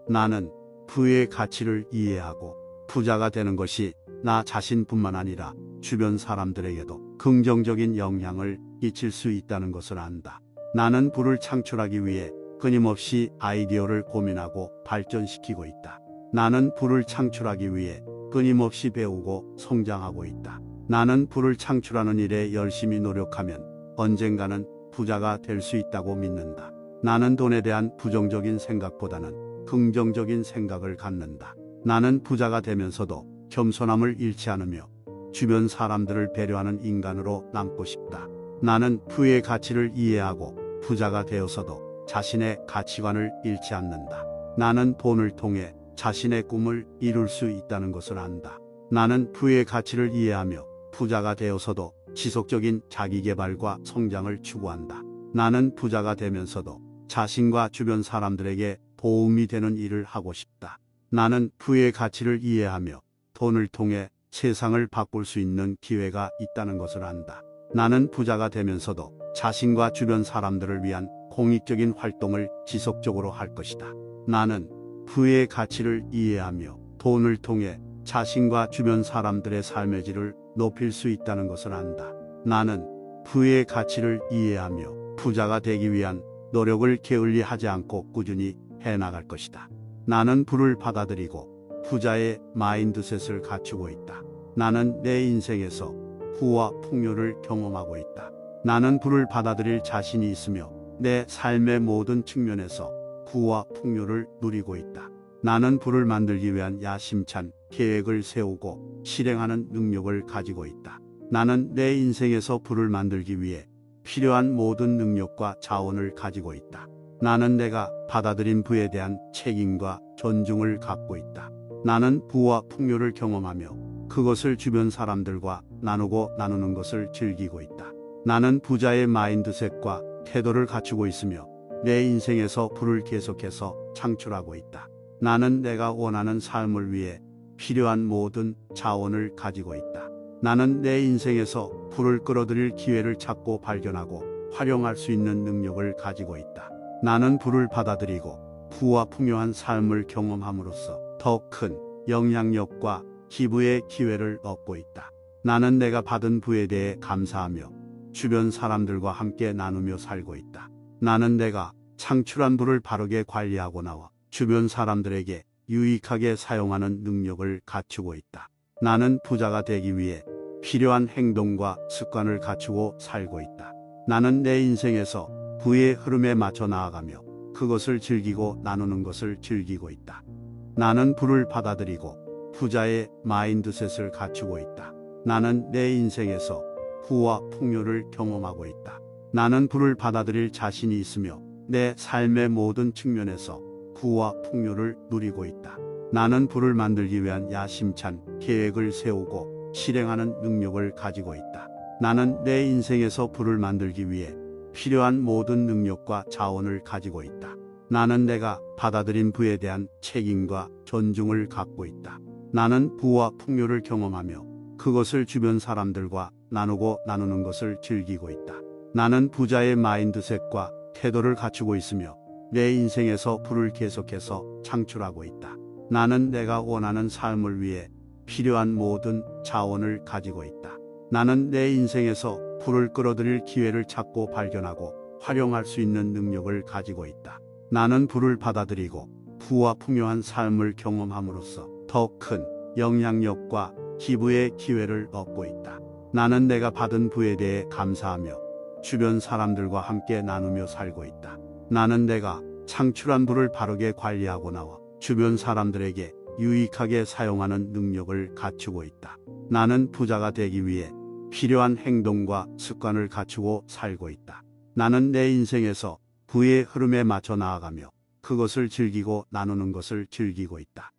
나는 부의 가치를 이해하고 부자가 되는 것이 나 자신뿐만 아니라 주변 사람들에게도 긍정적인 영향을 끼칠 수 있다는 것을 안다. 나는 부를 창출하기 위해 끊임없이 아이디어를 고민하고 발전시키고 있다. 나는 부를 창출하기 위해 끊임없이 배우고 성장하고 있다. 나는 부를 창출하는 일에 열심히 노력하면 언젠가는 부자가 될 수 있다고 믿는다. 나는 돈에 대한 부정적인 생각보다는 긍정적인 생각을 갖는다. 나는 부자가 되면서도 겸손함을 잃지 않으며 주변 사람들을 배려하는 인간으로 남고 싶다. 나는 부의 가치를 이해하고 부자가 되어서도 자신의 가치관을 잃지 않는다. 나는 돈을 통해 자신의 꿈을 이룰 수 있다는 것을 안다. 나는 부의 가치를 이해하며 부자가 되어서도 지속적인 자기개발과 성장을 추구한다. 나는 부자가 되면서도 자신과 주변 사람들에게 도움이 되는 일을 하고 싶다. 나는 부의 가치를 이해하며 돈을 통해 세상을 바꿀 수 있는 기회가 있다는 것을 안다. 나는 부자가 되면서도 자신과 주변 사람들을 위한 공익적인 활동을 지속적으로 할 것이다. 나는 부의 가치를 이해하며 돈을 통해 자신과 주변 사람들의 삶의 질을 높일 수 있다는 것을 안다. 나는 부의 가치를 이해하며 부자가 되기 위한 노력을 게을리 하지 않고 꾸준히 해나갈 것이다. 나는 부를 받아들이고 부자의 마인드셋을 갖추고 있다. 나는 내 인생에서 부와 풍요를 경험하고 있다. 나는 부를 받아들일 자신이 있으며 내 삶의 모든 측면에서 부와 풍요를 누리고 있다. 나는 부를 만들기 위한 야심찬 계획을 세우고 실행하는 능력을 가지고 있다. 나는 내 인생에서 부를 만들기 위해 필요한 모든 능력과 자원을 가지고 있다. 나는 내가 받아들인 부에 대한 책임과 존중을 갖고 있다. 나는 부와 풍요를 경험하며 그것을 주변 사람들과 나누는 것을 즐기고 있다. 나는 부자의 마인드셋과 태도를 갖추고 있으며 내 인생에서 부를 계속해서 창출하고 있다. 나는 내가 원하는 삶을 위해 필요한 모든 자원을 가지고 있다. 나는 내 인생에서 부를 끌어들일 기회를 찾고 발견하고 활용할 수 있는 능력을 가지고 있다. 나는 부를 받아들이고 부와 풍요한 삶을 경험함으로써 더 큰 영향력과 기부의 기회를 얻고 있다. 나는 내가 받은 부에 대해 감사하며 주변 사람들과 함께 나누며 살고 있다. 나는 내가 창출한 부를 바르게 관리하고 나와 주변 사람들에게 유익하게 사용하는 능력을 갖추고 있다. 나는 부자가 되기 위해 필요한 행동과 습관을 갖추고 살고 있다. 나는 내 인생에서 부의 흐름에 맞춰 나아가며 그것을 즐기고 나누는 것을 즐기고 있다. 나는 부를 받아들이고 부자의 마인드셋을 갖추고 있다. 나는 내 인생에서 부와 풍요를 경험하고 있다. 나는 부를 받아들일 자신이 있으며 내 삶의 모든 측면에서 부와 풍요를 누리고 있다. 나는 부를 만들기 위한 야심찬 계획을 세우고 실행하는 능력을 가지고 있다. 나는 내 인생에서 부를 만들기 위해 필요한 모든 능력과 자원을 가지고 있다. 나는 내가 받아들인 부에 대한 책임과 존중을 갖고 있다. 나는 부와 풍요를 경험하며 그것을 주변 사람들과 나누는 것을 즐기고 있다. 나는 부자의 마인드셋과 태도를 갖추고 있으며 내 인생에서 부를 계속해서 창출하고 있다. 나는 내가 원하는 삶을 위해 필요한 모든 자원을 가지고 있다. 나는 내 인생에서 부를 끌어들일 기회를 찾고 발견하고 활용할 수 있는 능력을 가지고 있다. 나는 부를 받아들이고 부와 풍요한 삶을 경험함으로써 더 큰 영향력과 기부의 기회를 얻고 있다. 나는 내가 받은 부에 대해 감사하며 주변 사람들과 함께 나누며 살고 있다. 나는 내가 창출한 부를 바르게 관리하고 나와 주변 사람들에게 유익하게 사용하는 능력을 갖추고 있다. 나는 부자가 되기 위해 필요한 행동과 습관을 갖추고 살고 있다. 나는 내 인생에서 부의 흐름에 맞춰 나아가며 그것을 즐기고 나누는 것을 즐기고 있다.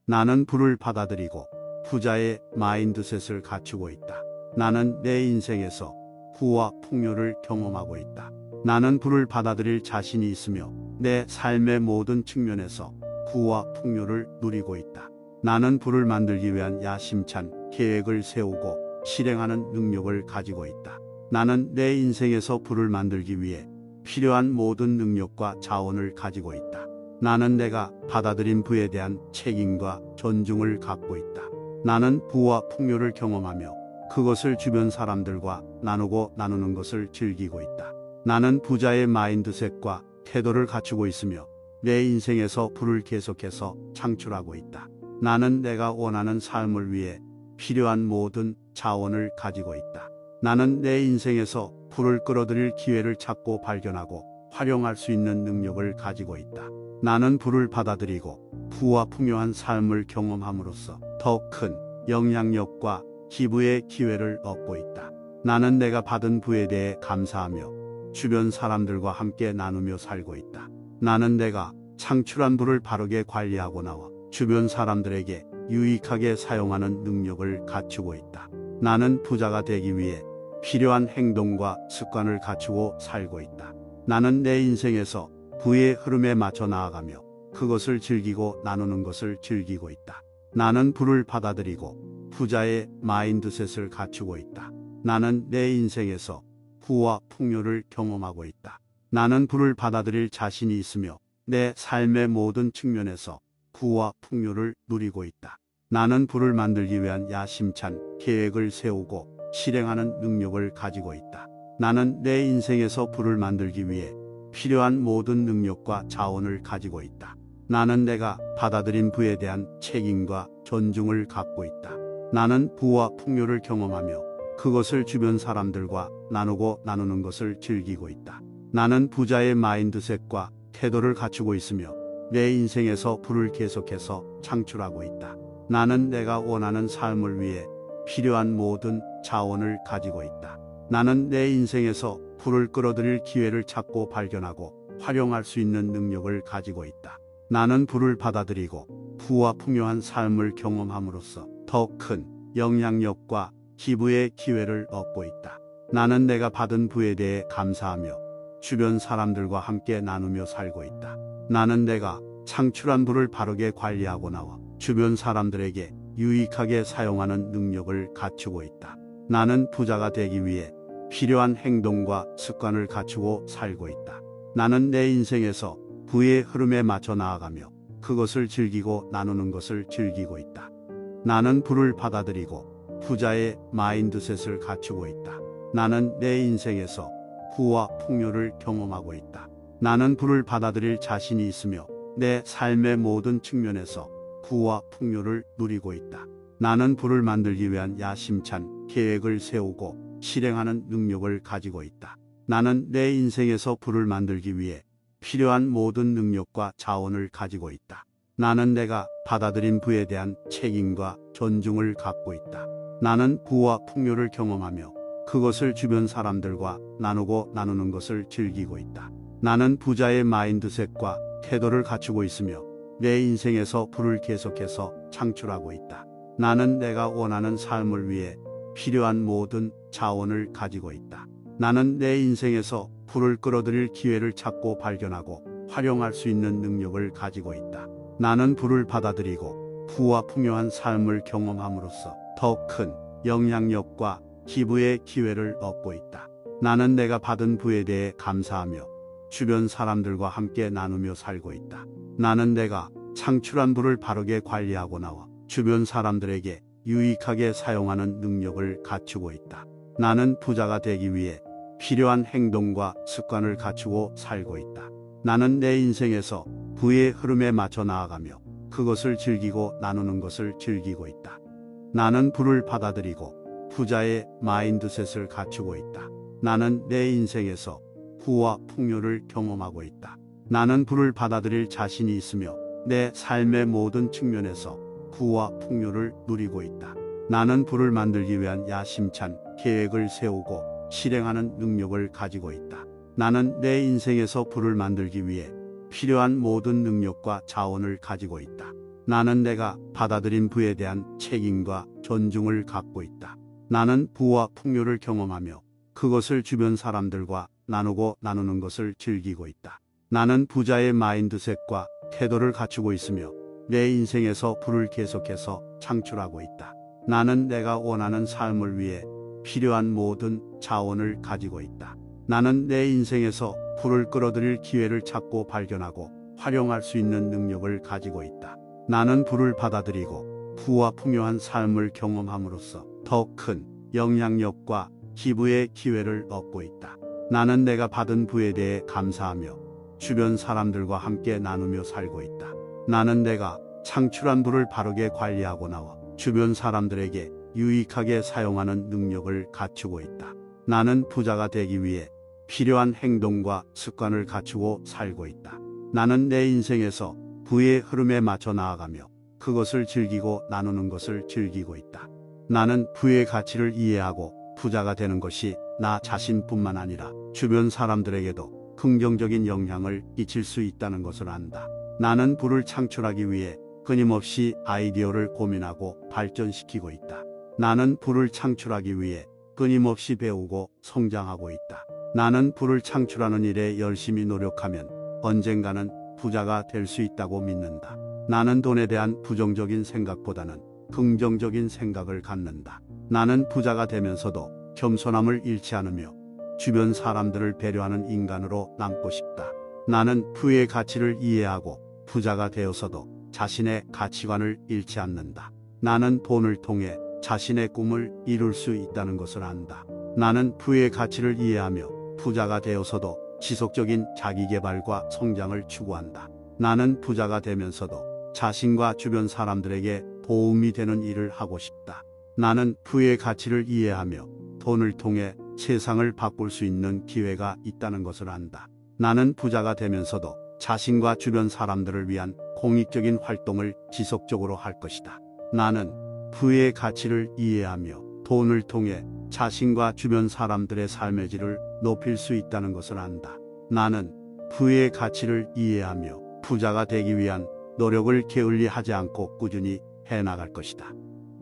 나는 부를 받아들이고 부자의 마인드셋을 갖추고 있다. 나는 내 인생에서 부와 풍요를 경험하고 있다. 나는 부를 받아들일 자신이 있으며 내 삶의 모든 측면에서 부와 풍요를 누리고 있다. 나는 부를 만들기 위한 야심찬 계획을 세우고 실행하는 능력을 가지고 있다. 나는 내 인생에서 부를 만들기 위해 필요한 모든 능력과 자원을 가지고 있다. 나는 내가 받아들인 부에 대한 책임과 존중을 갖고 있다. 나는 부와 풍요를 경험하며 그것을 주변 사람들과 나누는 것을 즐기고 있다. 나는 부자의 마인드셋과 태도를 갖추고 있으며 내 인생에서 부를 계속해서 창출하고 있다. 나는 내가 원하는 삶을 위해 필요한 모든 자원을 가지고 있다. 나는 내 인생에서 부를 끌어들일 기회를 찾고 발견하고 활용할 수 있는 능력을 가지고 있다. 나는 부를 받아들이고 부와 풍요한 삶을 경험함으로써 더 큰 영향력과 기부의 기회를 얻고 있다. 나는 내가 받은 부에 대해 감사하며 주변 사람들과 함께 나누며 살고 있다. 나는 내가 창출한 부를 바르게 관리하고 나와 주변 사람들에게 유익하게 사용하는 능력을 갖추고 있다. 나는 부자가 되기 위해 필요한 행동과 습관을 갖추고 살고 있다. 나는 내 인생에서 부의 흐름에 맞춰 나아가며 그것을 즐기고 나누는 것을 즐기고 있다. 나는 부를 받아들이고 부자의 마인드셋을 갖추고 있다. 나는 내 인생에서 부와 풍요를 경험하고 있다. 나는 부를 받아들일 자신이 있으며 내 삶의 모든 측면에서 부와 풍요를 누리고 있다. 나는 불을 만들기 위한 야심찬 계획을 세우고 실행하는 능력을 가지고 있다. 나는 내 인생에서 불을 만들기 위해 필요한 모든 능력과 자원을 가지고 있다. 나는 내가 받아들인 부에 대한 책임과 존중을 갖고 있다. 나는 부와 풍요를 경험하며 그것을 주변 사람들과 나누는 것을 즐기고 있다. 나는 부자의 마인드셋과 태도를 갖추고 있으며 내 인생에서 불을 계속해서 창출하고 있다. 나는 내가 원하는 삶을 위해 필요한 모든 자원을 가지고 있다. 나는 내 인생에서 불을 끌어들일 기회를 찾고 발견하고 활용할 수 있는 능력을 가지고 있다. 나는 불을 받아들이고 부와 풍요한 삶을 경험함으로써 더 큰 영향력과 기부의 기회를 얻고 있다. 나는 내가 받은 부에 대해 감사하며 주변 사람들과 함께 나누며 살고 있다. 나는 내가 창출한 부를 바르게 관리하고 나와 주변 사람들에게 유익하게 사용하는 능력을 갖추고 있다. 나는 부자가 되기 위해 필요한 행동과 습관을 갖추고 살고 있다. 나는 내 인생에서 부의 흐름에 맞춰 나아가며 그것을 즐기고 나누는 것을 즐기고 있다. 나는 부를 받아들이고 부자의 마인드셋을 갖추고 있다. 나는 내 인생에서 부와 풍요를 경험하고 있다. 나는 부를 받아들일 자신이 있으며 내 삶의 모든 측면에서 부와 풍요를 누리고 있다. 나는 부를 만들기 위한 야심찬 계획을 세우고 실행하는 능력을 가지고 있다. 나는 내 인생에서 부를 만들기 위해 필요한 모든 능력과 자원을 가지고 있다. 나는 내가 받아들인 부에 대한 책임과 존중을 갖고 있다. 나는 부와 풍요를 경험하며 그것을 주변 사람들과 나누는 것을 즐기고 있다. 나는 부자의 마인드셋과 태도를 갖추고 있으며 내 인생에서 부를 계속해서 창출하고 있다. 나는 내가 원하는 삶을 위해 필요한 모든 자원을 가지고 있다. 나는 내 인생에서 불을 끌어들일 기회를 찾고 발견하고 활용할 수 있는 능력을 가지고 있다. 나는 불을 받아들이고 부와 풍요한 삶을 경험함으로써 더 큰 영향력과 기부의 기회를 얻고 있다. 나는 내가 받은 부에 대해 감사하며 주변 사람들과 함께 나누며 살고 있다. 나는 내가 창출한 부를 바르게 관리하고 나와 주변 사람들에게 유익하게 사용하는 능력을 갖추고 있다. 나는 부자가 되기 위해 필요한 행동과 습관을 갖추고 살고 있다. 나는 내 인생에서 부의 흐름에 맞춰 나아가며 그것을 즐기고 나누는 것을 즐기고 있다. 나는 부를 받아들이고 부자의 마인드셋을 갖추고 있다. 나는 내 인생에서 부와 풍요를 경험하고 있다. 나는 부를 받아들일 자신이 있으며 내 삶의 모든 측면에서 부와 풍요를 누리고 있다. 나는 부를 만들기 위한 야심찬 계획을 세우고 실행하는 능력을 가지고 있다. 나는 내 인생에서 부를 만들기 위해 필요한 모든 능력과 자원을 가지고 있다. 나는 내가 받아들인 부에 대한 책임과 존중을 갖고 있다. 나는 부와 풍요를 경험하며 그것을 주변 사람들과 나누는 것을 즐기고 있다. 나는 부자의 마인드셋과 태도를 갖추고 있으며 내 인생에서 부를 계속해서 창출하고 있다. 나는 내가 원하는 삶을 위해 필요한 모든 자원을 가지고 있다. 나는 내 인생에서 불을 끌어들일 기회를 찾고 발견하고 활용할 수 있는 능력을 가지고 있다. 나는 불을 받아들이고 부와 풍요한 삶을 경험함으로써 더 큰 영향력과 기부의 기회를 얻고 있다. 나는 내가 받은 부에 대해 감사하며 주변 사람들과 함께 나누며 살고 있다. 나는 내가 창출한 부를 바르게 관리하고 나와 주변 사람들에게 유익하게 사용하는 능력을 갖추고 있다. 나는 부자가 되기 위해 필요한 행동과 습관을 갖추고 살고 있다. 나는 내 인생에서 부의 흐름에 맞춰 나아가며 그것을 즐기고 나누는 것을 즐기고 있다. 나는 부의 가치를 이해하고 부자가 되는 것이 나 자신뿐만 아니라 주변 사람들에게도 긍정적인 영향을 끼칠 수 있다는 것을 안다. 나는 부를 창출하기 위해 끊임없이 아이디어를 고민하고 발전시키고 있다. 나는 부를 창출하기 위해 끊임없이 배우고 성장하고 있다. 나는 부를 창출하는 일에 열심히 노력하면 언젠가는 부자가 될 수 있다고 믿는다. 나는 돈에 대한 부정적인 생각보다는 긍정적인 생각을 갖는다. 나는 부자가 되면서도 겸손함을 잃지 않으며 주변 사람들을 배려하는 인간으로 남고 싶다. 나는 부의 가치를 이해하고 부자가 되어서도 자신의 가치관을 잃지 않는다. 나는 돈을 통해 자신의 꿈을 이룰 수 있다는 것을 안다. 나는 부의 가치를 이해하며 부자가 되어서도 지속적인 자기개발과 성장을 추구한다. 나는 부자가 되면서도 자신과 주변 사람들에게 도움이 되는 일을 하고 싶다. 나는 부의 가치를 이해하며 돈을 통해 세상을 바꿀 수 있는 기회가 있다는 것을 안다. 나는 부자가 되면서도 자신과 주변 사람들을 위한 공익적인 활동을 지속적으로 할 것이다. 나는 부의 가치를 이해하며 돈을 통해 자신과 주변 사람들의 삶의 질을 높일 수 있다는 것을 안다. 나는 부의 가치를 이해하며 부자가 되기 위한 노력을 게을리하지 않고 꾸준히 해나갈 것이다.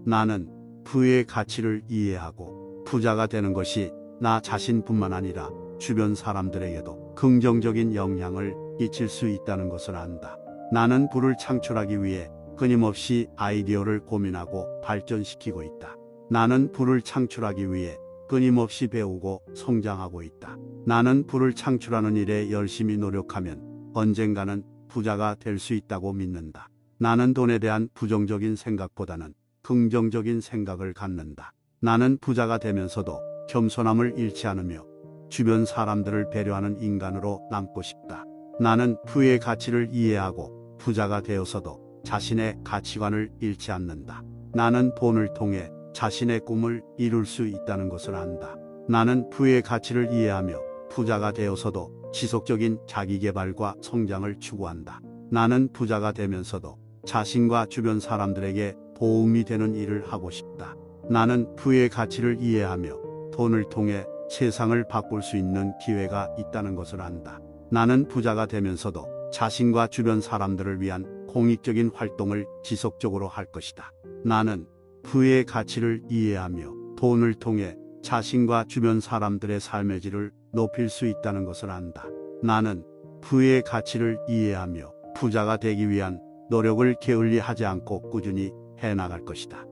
나는 부의 가치를 이해하고 부자가 되는 것이 나 자신뿐만 아니라 주변 사람들에게도 긍정적인 영향을 끼칠 수 있다는 것을 안다. 나는 부를 창출하기 위해 끊임없이 아이디어를 고민하고 발전시키고 있다. 나는 부를 창출하기 위해 끊임없이 배우고 성장하고 있다. 나는 부를 창출하는 일에 열심히 노력하면 언젠가는 부자가 될 수 있다고 믿는다. 나는 돈에 대한 부정적인 생각보다는 긍정적인 생각을 갖는다. 나는 부자가 되면서도 겸손함을 잃지 않으며 주변 사람들을 배려하는 인간으로 남고 싶다. 나는 부의 가치를 이해하고 부자가 되어서도 자신의 가치관을 잃지 않는다. 나는 돈을 통해 자신의 꿈을 이룰 수 있다는 것을 안다. 나는 부의 가치를 이해하며 부자가 되어서도 지속적인 자기개발과 성장을 추구한다. 나는 부자가 되면서도 자신과 주변 사람들에게 도움이 되는 일을 하고 싶다. 나는 부의 가치를 이해하며 돈을 통해 세상을 바꿀 수 있는 기회가 있다는 것을 안다. 나는 부자가 되면서도 자신과 주변 사람들을 위한 공익적인 활동을 지속적으로 할 것이다. 나는 부의 가치를 이해하며 돈을 통해 자신과 주변 사람들의 삶의 질을 높일 수 있다는 것을 안다. 나는 부의 가치를 이해하며 부자가 되기 위한 노력을 게을리하지 않고 꾸준히 해나갈 것이다.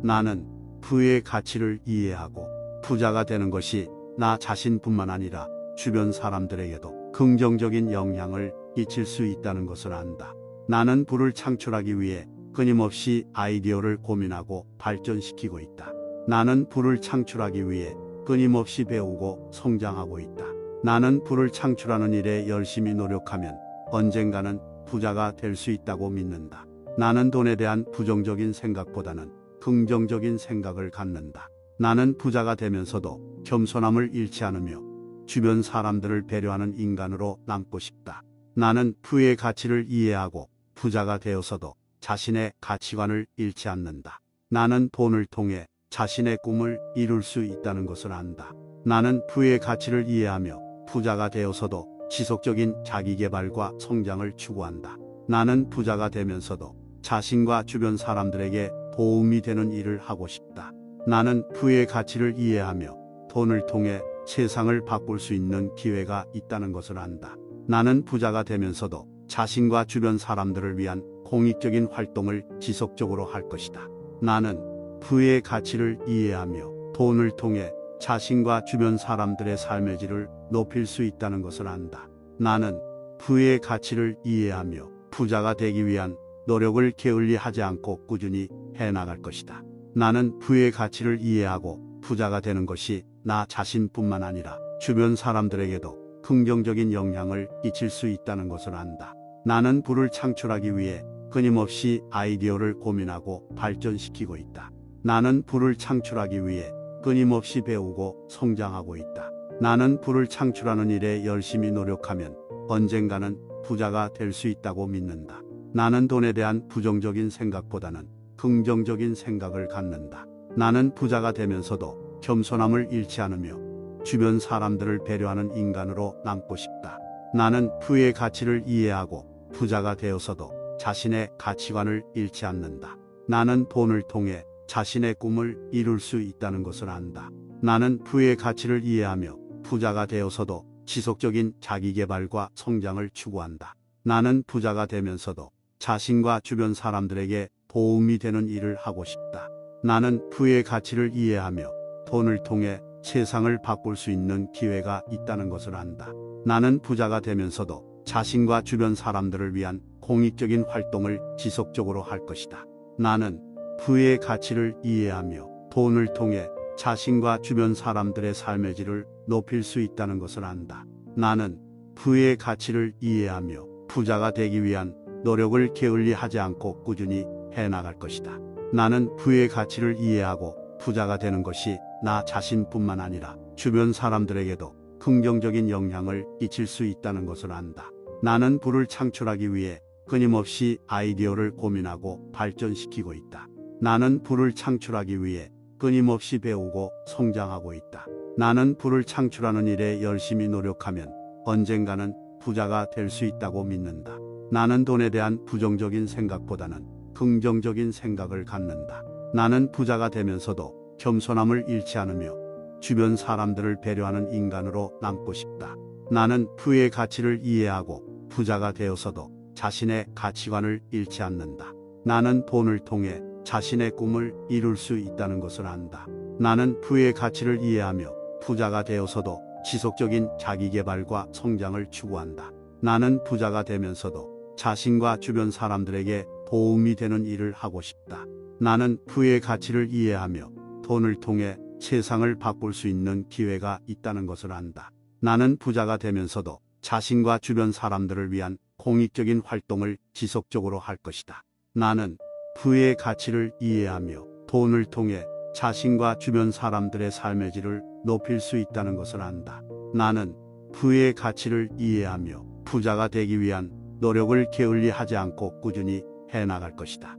나는 부의 가치를 이해하고 부자가 되는 것이 나 자신뿐만 아니라 주변 사람들에게도 긍정적인 영향을 끼칠 수 있다는 것을 안다. 나는 부를 창출하기 위해 끊임없이 아이디어를 고민하고 발전시키고 있다. 나는 부를 창출하기 위해 끊임없이 배우고 성장하고 있다. 나는 부를 창출하는 일에 열심히 노력하면 언젠가는 부자가 될 수 있다고 믿는다. 나는 돈에 대한 부정적인 생각보다는 긍정적인 생각을 갖는다. 나는 부자가 되면서도 겸손함을 잃지 않으며 주변 사람들을 배려하는 인간으로 남고 싶다. 나는 부의 가치를 이해하고 부자가 되어서도 자신의 가치관을 잃지 않는다. 나는 돈을 통해 자신의 꿈을 이룰 수 있다는 것을 안다. 나는 부의 가치를 이해하며 부자가 되어서도 지속적인 자기개발과 성장을 추구한다. 나는 부자가 되면서도 자신과 주변 사람들에게 도움이 되는 일을 하고 싶다. 나는 부의 가치를 이해하며 돈을 통해 세상을 바꿀 수 있는 기회가 있다는 것을 안다. 나는 부자가 되면서도 자신과 주변 사람들을 위한 공익적인 활동을 지속적으로 할 것이다. 나는 부의 가치를 이해하며 돈을 통해 자신과 주변 사람들의 삶의 질을 높일 수 있다는 것을 안다. 나는 부의 가치를 이해하며 부자가 되기 위한 노력을 게을리하지 않고 꾸준히 해나갈 것이다. 나는 부의 가치를 이해하고 부자가 되는 것이 나 자신뿐만 아니라 주변 사람들에게도 긍정적인 영향을 끼칠 수 있다는 것을 안다. 나는 부를 창출하기 위해 끊임없이 아이디어를 고민하고 발전시키고 있다. 나는 부를 창출하기 위해 끊임없이 배우고 성장하고 있다. 나는 부를 창출하는 일에 열심히 노력하면 언젠가는 부자가 될 수 있다고 믿는다. 나는 돈에 대한 부정적인 생각보다는 긍정적인 생각을 갖는다. 나는 부자가 되면서도 겸손함을 잃지 않으며 주변 사람들을 배려하는 인간으로 남고 싶다. 나는 부의 가치를 이해하고 부자가 되어서도 자신의 가치관을 잃지 않는다. 나는 돈을 통해 자신의 꿈을 이룰 수 있다는 것을 안다. 나는 부의 가치를 이해하며 부자가 되어서도 지속적인 자기개발과 성장을 추구한다. 나는 부자가 되면서도 자신과 주변 사람들에게 도움이 되는 일을 하고 싶다. 나는 부의 가치를 이해하며 돈을 통해 세상을 바꿀 수 있는 기회가 있다는 것을 안다. 나는 부자가 되면서도 자신과 주변 사람들을 위한 공익적인 활동을 지속적으로 할 것이다. 나는 부의 가치를 이해하며 돈을 통해 자신과 주변 사람들의 삶의 질을 높일 수 있다는 것을 안다. 나는 부의 가치를 이해하며 부자가 되기 위한 노력을 게을리 하지 않고 꾸준히 해나갈 것이다. 나는 부의 가치를 이해하고 부자가 되는 것이 나 자신뿐만 아니라 주변 사람들에게도 긍정적인 영향을 끼칠 수 있다는 것을 안다. 나는 부를 창출하기 위해 끊임없이 아이디어를 고민하고 발전시키고 있다. 나는 부를 창출하기 위해 끊임없이 배우고 성장하고 있다. 나는 부를 창출하는 일에 열심히 노력하면 언젠가는 부자가 될 수 있다고 믿는다. 나는 돈에 대한 부정적인 생각보다는 긍정적인 생각을 갖는다. 나는 부자가 되면서도 겸손함을 잃지 않으며 주변 사람들을 배려하는 인간으로 남고 싶다. 나는 부의 가치를 이해하고 부자가 되어서도 자신의 가치관을 잃지 않는다. 나는 돈을 통해 자신의 꿈을 이룰 수 있다는 것을 안다. 나는 부의 가치를 이해하며 부자가 되어서도 지속적인 자기개발과 성장을 추구한다. 나는 부자가 되면서도 자신과 주변 사람들에게 도움이 되는 일을 하고 싶다. 나는 부의 가치를 이해하며 돈을 통해 세상을 바꿀 수 있는 기회가 있다는 것을 안다. 나는 부자가 되면서도 자신과 주변 사람들을 위한 공익적인 활동을 지속적으로 할 것이다. 나는 부의 가치를 이해하며 돈을 통해 자신과 주변 사람들의 삶의 질을 높일 수 있다는 것을 안다. 나는 부의 가치를 이해하며 부자가 되기 위한 노력을 게을리 하지 않고 꾸준히 해나갈 것이다.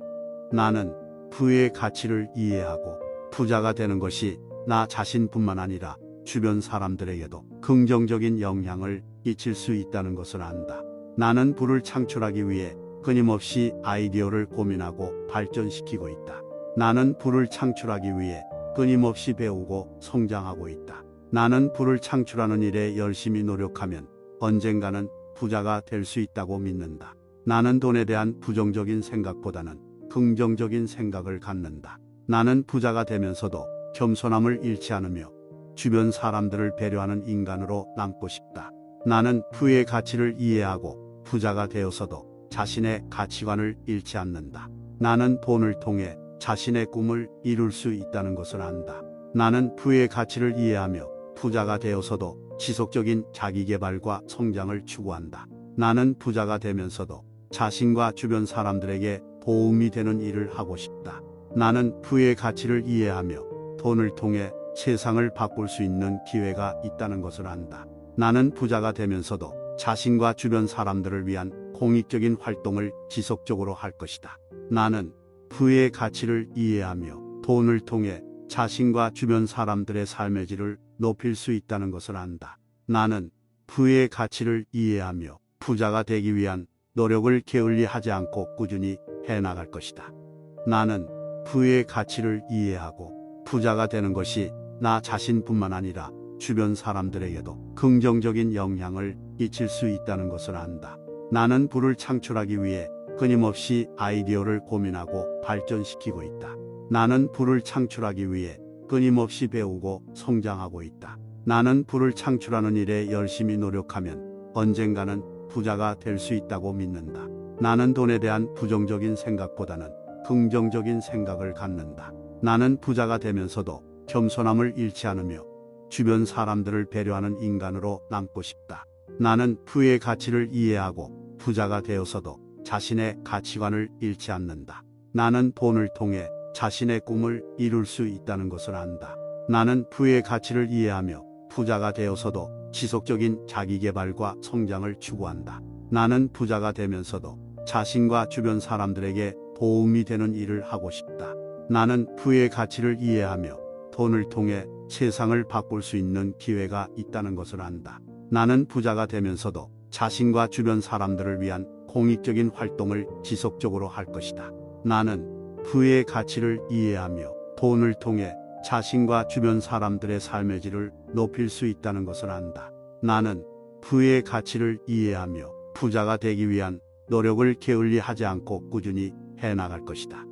나는 부의 가치를 이해하고 부자가 되는 것이 나 자신뿐만 아니라 주변 사람들에게도 긍정적인 영향을 끼칠 수 있다는 것을 안다. 나는 부를 창출하기 위해 끊임없이 아이디어를 고민하고 발전시키고 있다. 나는 부를 창출하기 위해 끊임없이 배우고 성장하고 있다. 나는 부를 창출하는 일에 열심히 노력하면 언젠가는 부자가 될 수 있다고 믿는다. 나는 돈에 대한 부정적인 생각보다는 긍정적인 생각을 갖는다. 나는 부자가 되면서도 겸손함을 잃지 않으며 주변 사람들을 배려하는 인간으로 남고 싶다. 나는 부의 가치를 이해하고 부자가 되어서도 자신의 가치관을 잃지 않는다. 나는 돈을 통해 자신의 꿈을 이룰 수 있다는 것을 안다. 나는 부의 가치를 이해하며 부자가 되어서도 지속적인 자기개발과 성장을 추구한다. 나는 부자가 되면서도 자신과 주변 사람들에게 도움이 되는 일을 하고 싶다. 나는 부의 가치를 이해하며 돈을 통해 세상을 바꿀 수 있는 기회가 있다는 것을 안다. 나는 부자가 되면서도 자신과 주변 사람들을 위한 공익적인 활동을 지속적으로 할 것이다. 나는 부의 가치를 이해하며 돈을 통해 자신과 주변 사람들의 삶의 질을 높일 수 있다는 것을 안다. 나는 부의 가치를 이해하며 부자가 되기 위한 노력을 게을리 하지 않고 꾸준히 해나갈 것이다. 나는 부의 가치를 이해하고 부자가 되는 것이 나 자신뿐만 아니라 주변 사람들에게도 긍정적인 영향을 끼칠 수 있다는 것을 안다. 나는 부를 창출하기 위해 끊임없이 아이디어를 고민하고 발전시키고 있다. 나는 부를 창출하기 위해 끊임없이 배우고 성장하고 있다. 나는 부를 창출하는 일에 열심히 노력하면 언젠가는 부자가 될 수 있다고 믿는다. 나는 돈에 대한 부정적인 생각보다는 긍정적인 생각을 갖는다. 나는 부자가 되면서도 겸손함을 잃지 않으며 주변 사람들을 배려하는 인간으로 남고 싶다. 나는 부의 가치를 이해하고 부자가 되어서도 자신의 가치관을 잃지 않는다. 나는 돈을 통해 자신의 꿈을 이룰 수 있다는 것을 안다. 나는 부의 가치를 이해하며 부자가 되어서도 지속적인 자기개발과 성장을 추구한다. 나는 부자가 되면서도 자신과 주변 사람들에게 도움이 되는 일을 하고 싶다. 나는 부의 가치를 이해하며 돈을 통해 세상을 바꿀 수 있는 기회가 있다는 것을 안다. 나는 부자가 되면서도 자신과 주변 사람들을 위한 공익적인 활동을 지속적으로 할 것이다. 나는 부의 가치를 이해하며 돈을 통해 자신과 주변 사람들의 삶의 질을 높일 수 있다는 것을 안다. 나는 부의 가치를 이해하며 부자가 되기 위한 노력을 게을리 하지 않고 꾸준히 해나갈 것이다.